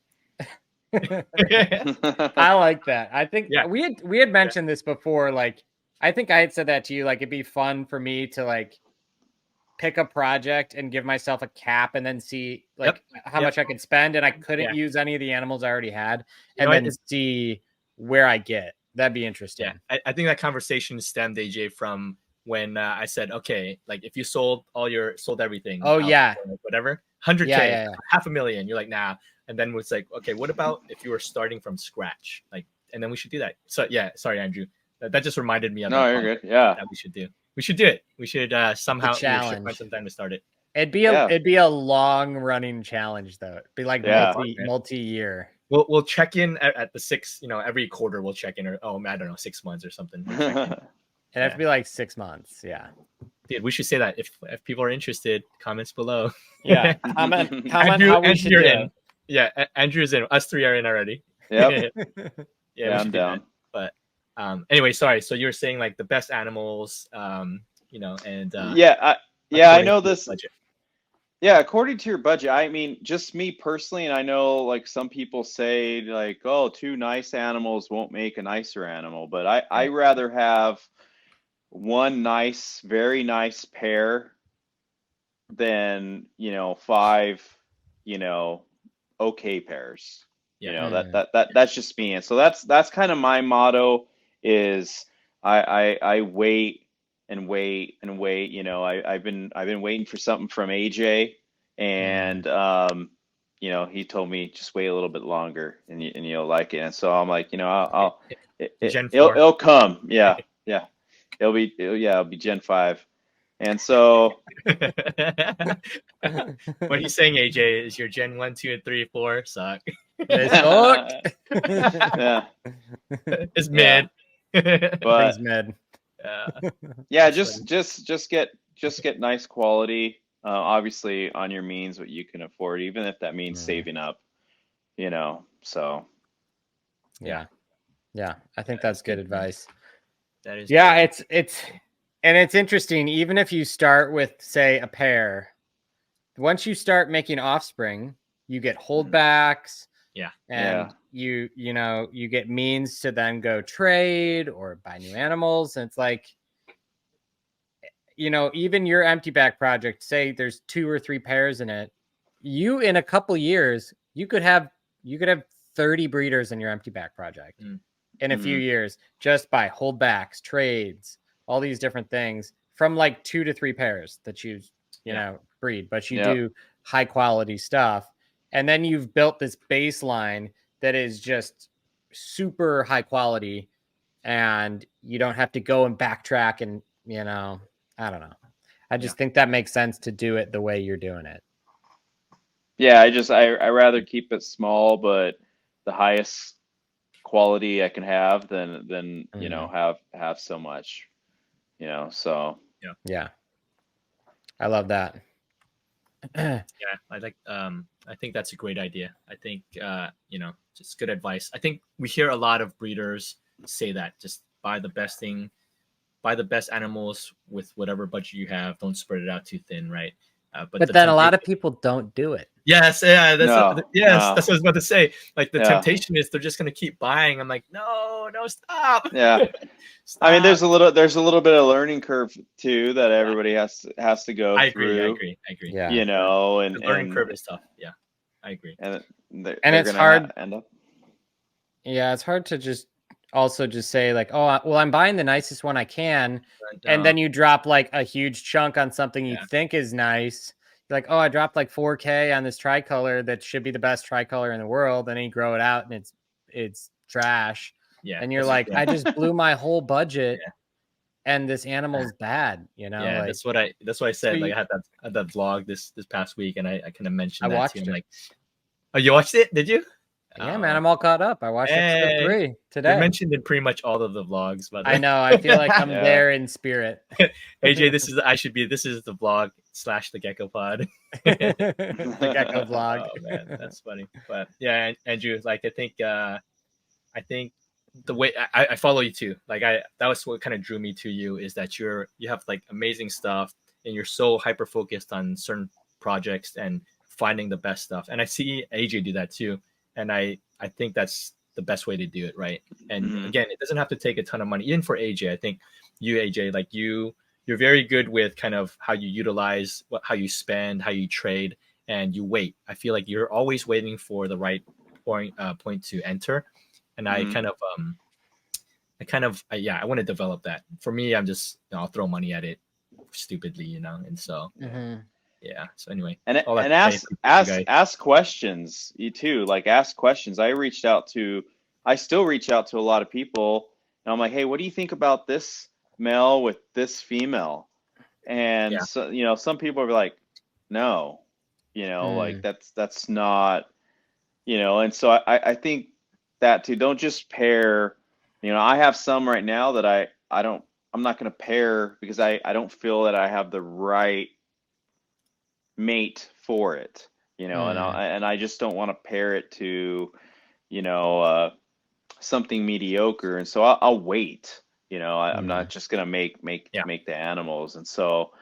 I like that. I think we had mentioned this before. Like, I think I had said that to you. Like, it'd be fun for me to like pick a project and give myself a cap, and then see like how much I could spend, and I couldn't use any of the animals I already had, and then see where I get. That'd be interesting. Yeah, I think that conversation stemmed, AJ, from when I said, okay, like if you sold everything. Whatever, 100K, $500,000. You're like, nah. And then it's like, okay, what about if you were starting from scratch? Like, and then we should do that. So sorry, Andrew. That just reminded me of you're good. Yeah, that we should do. We should do it. We should somehow find some time to start it. It'd be a long running challenge though. It'd be like multi-year. We'll check in at the 6. Every quarter we'll check in, or I don't know, 6 months or something. It'd have to be like 6 months. Yeah. Dude, we should say that if people are interested, comments below. Yeah. Comment how we should do it. Yeah, Andrew's in. Us 3 are in already. Yep. I'm down. But anyway, sorry. So you were saying like the best animals, and I know this. Budget. Yeah, according to your budget. I mean, just me personally, and I know like some people say like, oh, 2 nice animals won't make a nicer animal, but I rather have one nice, very nice pair than, 5, okay pairs. Yeah. That's just me. And so that's kind of my motto is I wait and wait and wait. I've been waiting for something from AJ, and he told me just wait a little bit longer and you'll like it. And so I'm like, I'll Gen 4. it'll come. Yeah. It'll be Gen 5. And so what he's saying, AJ, is your Gen 1, 2, and 3, 4 suck. They suck. Yeah. It's mid. But Things mid. yeah, just get nice quality. Obviously on your means, what you can afford, even if that means saving up. So Yeah, I think that's good advice. That is. Yeah, it's interesting. Even if you start with, say, a pair, once you start making offspring, you get holdbacks. Yeah. And you get means to then go trade or buy new animals. And it's like, even your empty bag project, say there's 2 or 3 pairs in it, you in a couple years, you could have 30 breeders in your empty bag project in a few years, just by holdbacks, trades, all these different things from like 2 to 3 pairs that you breed, but you do high quality stuff. And then you've built this baseline that is just super high quality, and you don't have to go and backtrack. And, I don't know. I just think that makes sense to do it the way you're doing it. Yeah, I rather keep it small, but the highest quality I can have than have so much, so. Yeah. I love that. Yeah, I think that's a great idea. I think just good advice. I think we hear a lot of breeders say that just buy the best thing, buy the best animals with whatever budget you have. Don't spread it out too thin, right? But then a lot of people don't do it. Yes, yeah, that's No. what I was about to say. Like the temptation is they're just gonna keep buying. I'm like, no, stop. Yeah. Stop. I mean, there's a little bit of learning curve too that everybody has to go through. I agree. Yeah. And the learning curve is tough. Yeah, I agree. And it's hard. End up. Yeah, it's hard to just say like, oh, well, I'm buying the nicest one I can, and then you drop like a huge chunk on something you think is nice. You're like, oh, I dropped like 4K on this tricolor that should be the best tricolor in the world, and then you grow it out and it's trash. Yeah, and you're like, I just blew my whole budget, and this animal's bad. Yeah, like, that's what I said. Like I had that vlog this past week, and I kind of mentioned that too. I'm like, oh, you watched it? Did you? Yeah, man, I'm all caught up. I watched episode 3 today. You mentioned in pretty much all of the vlogs, but I know. I feel like I'm there in spirit. AJ, this is the vlog / the Gecko pod. The Gecko vlog. Oh man, that's funny. But yeah, Andrew, like I think the way I follow you too. Like that was what kind of drew me to you, is that you have like amazing stuff, and you're so hyper focused on certain projects and finding the best stuff. And I see AJ do that too. And I think that's the best way to do it, right? And again, it doesn't have to take a ton of money. Even for AJ, I think you, AJ, like you're very good with kind of how you utilize how you spend, how you trade, and you wait. I feel like you're always waiting for the right point to enter. And I want to develop that. For me, I'm just I'll throw money at it stupidly, and so. Yeah. So anyway, and ask questions. You too, like ask questions. I still reach out to a lot of people, and I'm like, hey, what do you think about this male with this female? And so some people are like, no, like that's not, and so I think that too. Don't just pair. I have some right now that I'm not going to pair because I don't feel that I have the right mate for it, and I just don't want to pair it to, something mediocre, and so I'll wait. I'm not just gonna make the animals, and so,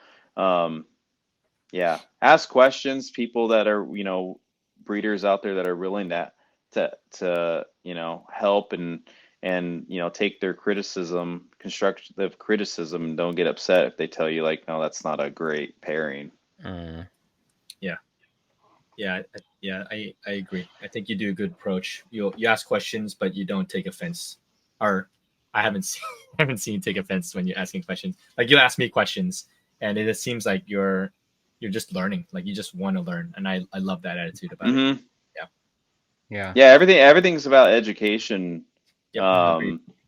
ask questions. People that are breeders out there that are willing to help and take their criticism, constructive criticism, and don't get upset if they tell you like, no, that's not a great pairing. I agree. I think you do a good approach. You ask questions, but you don't take offense. Or I haven't seen you take offense when you're asking questions. Like you ask me questions, and it seems like you're just learning. Like you just want to learn, and I love that attitude about it. Yeah. Everything's about education.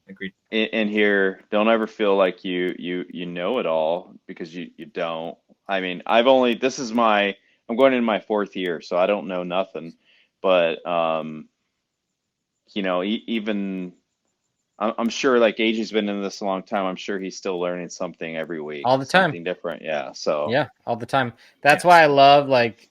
Agreed. In here, don't ever feel like you know it all, because you don't. I mean, I'm going into my 4th year, so I don't know nothing. But even I'm sure, like, AJ's been in this a long time. I'm sure he's still learning something every week, all the time, something different. Yeah. So yeah, all the time. That's why I love, like,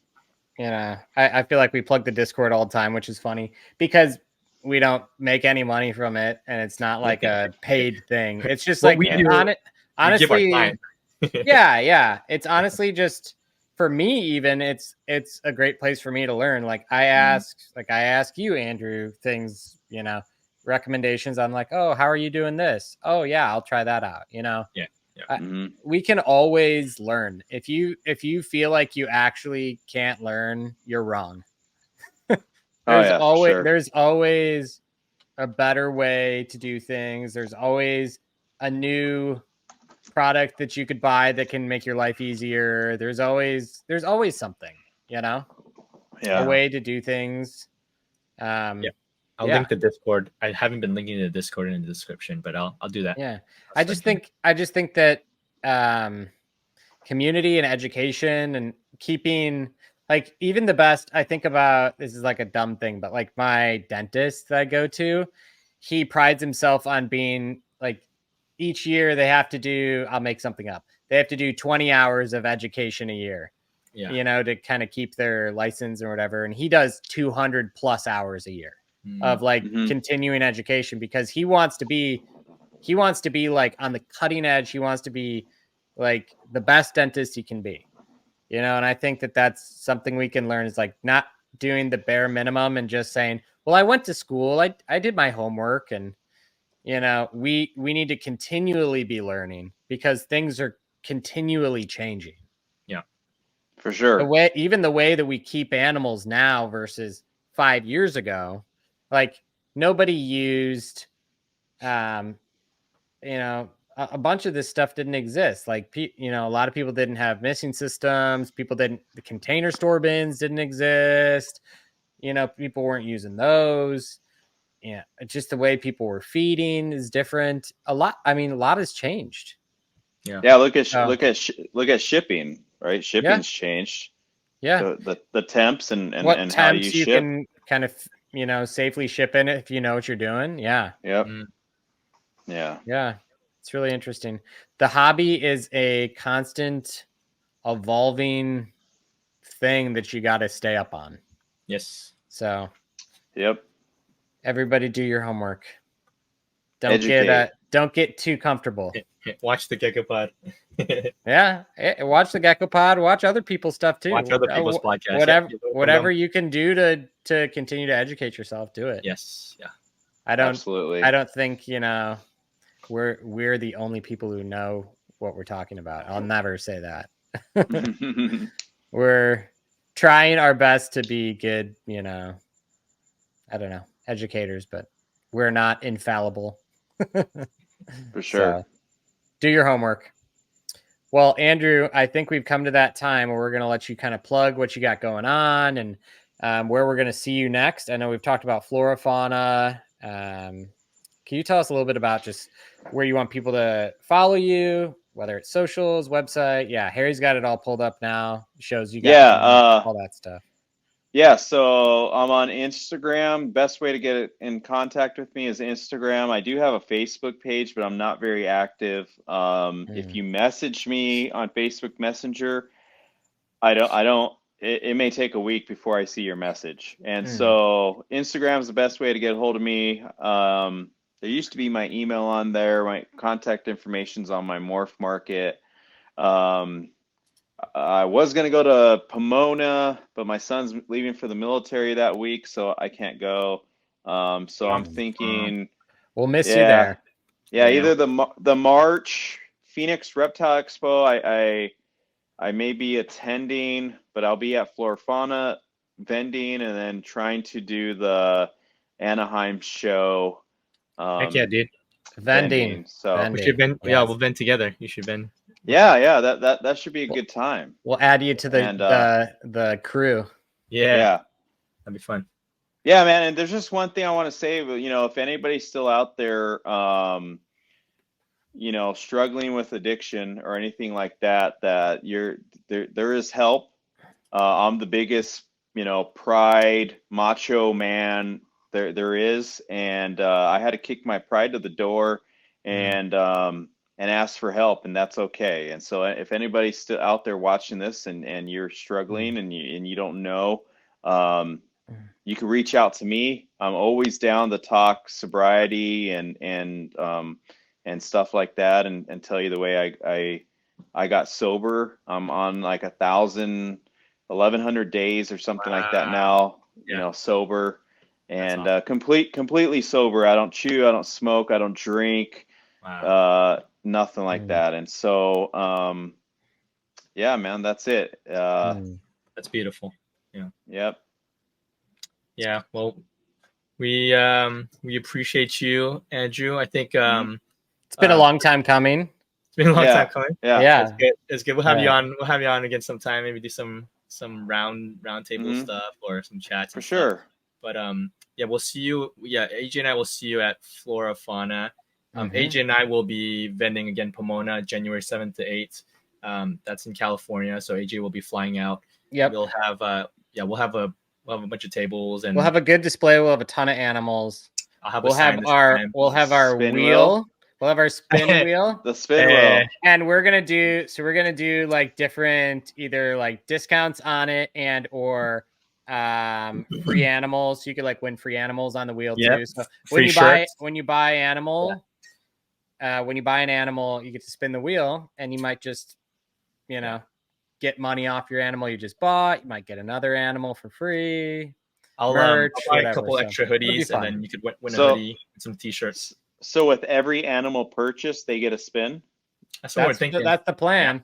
I feel like we plug the Discord all the time, which is funny because we don't make any money from it, and it's not like a paid thing. It's just like we do, honestly, we give our time. yeah. It's honestly just, for me, even it's a great place for me to learn. Like I ask you, Andrew, things, recommendations. I'm like, oh, how are you doing this? Oh yeah, I'll try that out. We can always learn. If you feel like you actually can't learn, you're wrong. There's always a better way to do things. There's always a new product that you could buy that can make your life easier. There's always something, a way to do things. I'll link the Discord. I haven't been linking the Discord in the description, but I'll do that. Yeah. I just think that community and education and keeping, like, even the best, I think about, this is like a dumb thing, but like my dentist that I go to, he prides himself on being like, each year they have to do, I'll make something up, they have to do 20 hours of education a year, to kind of keep their license or whatever. And he does 200 plus hours a year of like continuing education, because he wants to be like on the cutting edge. He wants to be like the best dentist he can be, and I think that that's something we can learn, is like not doing the bare minimum and just saying, well, I went to school, I did my homework. And we need to continually be learning, because things are continually changing. Yeah, for sure. Even the way that we keep animals now versus 5 years ago, like nobody used, a bunch of this stuff didn't exist. Like, a lot of people didn't have missing systems. The container store bins didn't exist. People weren't using those. Yeah. Just the way people were feeding is different. A lot has changed. Yeah. Look at shipping, right? Shipping's changed. Yeah. The temps and what and temps how you ship. Can kind of, safely ship in it if you know what you're doing. Yeah. Yep. Yeah. It's really interesting. The hobby is a constant evolving thing that you got to stay up on. Yes. So. Yep. Everybody do your homework. Don't get too comfortable. Watch the Gecko Pod. Yeah. Watch the Gecko Pod. Watch other people's stuff too. Watch other people's podcasts. Whatever you can do to continue to educate yourself, do it. Yes. Yeah. I don't think, we're the only people who know what we're talking about. I'll never say that. We're trying our best to be good, I don't know, educators, but we're not infallible. For sure. So, do your homework. Well, Andrew, I think we've come to that time where we're going to let you kind of plug what you got going on and where we're going to see you next. I know we've talked about flora, fauna. Can you tell us a little bit about just where you want people to follow you, whether it's socials, website? Yeah, Harry's got it all pulled up now. Shows you got all that stuff. Yeah, so I'm on Instagram. Best way to get in contact with me is Instagram. I do have a Facebook page, but I'm not very active. If you message me on Facebook Messenger, it may take a week before I see your message. And so Instagram is the best way to get a hold of me. There used to be my email on there. My contact information's on my Morph Market. I was going to go to Pomona, but my son's leaving for the military that week, so I can't go. So I'm thinking we'll miss you there. Yeah, either the March Phoenix Reptile Expo. I may be attending, but I'll be at Flora Fauna vending and then trying to do the Anaheim show. Heck yeah, dude. Vending. So we should vend. Yeah, we'll vend together. You should vend. Yeah. That should be a good time. We'll add you to the crew. Yeah. That'd be fun. Yeah, man. And there's just one thing I want to say, you know, if anybody's still out there, you know, struggling with addiction or anything like that, that there is help. I'm the biggest, you know, pride macho man there is, and I had to kick my pride to the door and ask for help, and that's okay. And so if anybody's still out there watching this and you're struggling and you don't know, you can reach out to me. I'm always down to talk sobriety and stuff like that, and tell you the way I got sober. I'm on like 1,100 days or something like that now, you know, sober and awesome. Completely sober. I don't chew, I don't smoke, I don't drink, nothing like that. And so, yeah, man, that's it. That's beautiful. Yeah. Yep. Yeah. Well, we appreciate you, Andrew. I think, it's been a long time coming. It's been a long time coming. Yeah. It's good. We'll have you on. We'll have you on again sometime. Maybe do some round table stuff or some chats. For sure. But yeah, we'll see you. Yeah, AJ and I will see you at Flora Fauna. AJ and I will be vending again Pomona January 7th to 8th. That's in California. So AJ will be flying out. Yep. We'll have we'll have a bunch of tables and we'll have a good display. We'll have a ton of animals. We'll have our wheel. We'll have our spin wheel. The spin wheel. And we're gonna do like different either like discounts on it and or free animals. So you could like win free animals on the wheel too. So when you buy an animal, you get to spin the wheel and you might just, you know, get money off your animal you just bought. You might get another animal for free. I'll buy a couple extra hoodies and then you could win a hoodie and some t-shirts. So with every animal purchase, they get a spin? That's what we're thinking. That's the plan.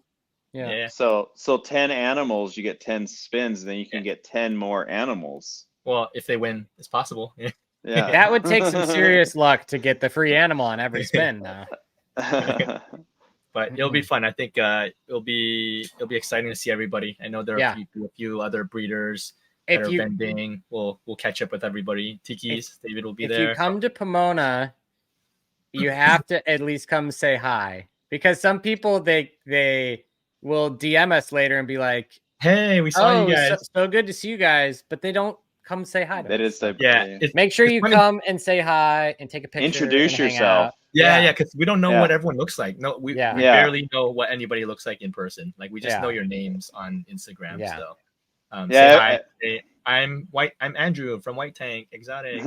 Yeah. So 10 animals, you get 10 spins, and then you can get 10 more animals. Well, if they win, it's possible. Yeah. That would take some serious luck to get the free animal on every spin now. But it'll be fun. I think it'll be exciting to see everybody. I know there are a few other breeders that are vending. We'll catch up with everybody. Tiki's, David will be there. If you come to Pomona, you have to at least come say hi, because some people they will DM us later and be like, "Hey, we saw you guys. So good to see you guys," but they don't come say hi. That is make sure you come and say hi and take a picture. Introduce yourself. Yeah, because we don't know what everyone looks like. No, we barely know what anybody looks like in person. Like we just know your names on Instagram. Yeah. So say hi. I'm Andrew from White Tank Exotics.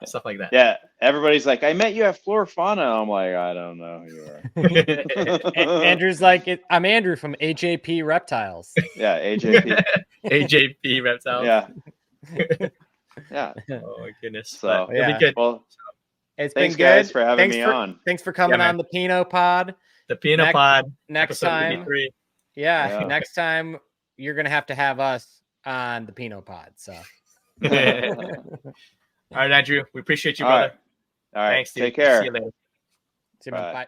Stuff like that. Yeah, everybody's like, I met you at Flora Fauna. I'm like, I don't know who you are. Andrew's like, I'm Andrew from AJD Reptiles. Yeah, AJD. AJD Reptiles. Yeah. Oh my goodness. So it'll be good. Well, it's thanks, been good. Guys, for having me on. Thanks for coming on the Pinot Pod. The Pinot Pod. Next time. Next time you're gonna have to have us on the Pinot Pod. So all right, Andrew, we appreciate you, brother. All right. Thanks, dude. Take care. See you later. Bye.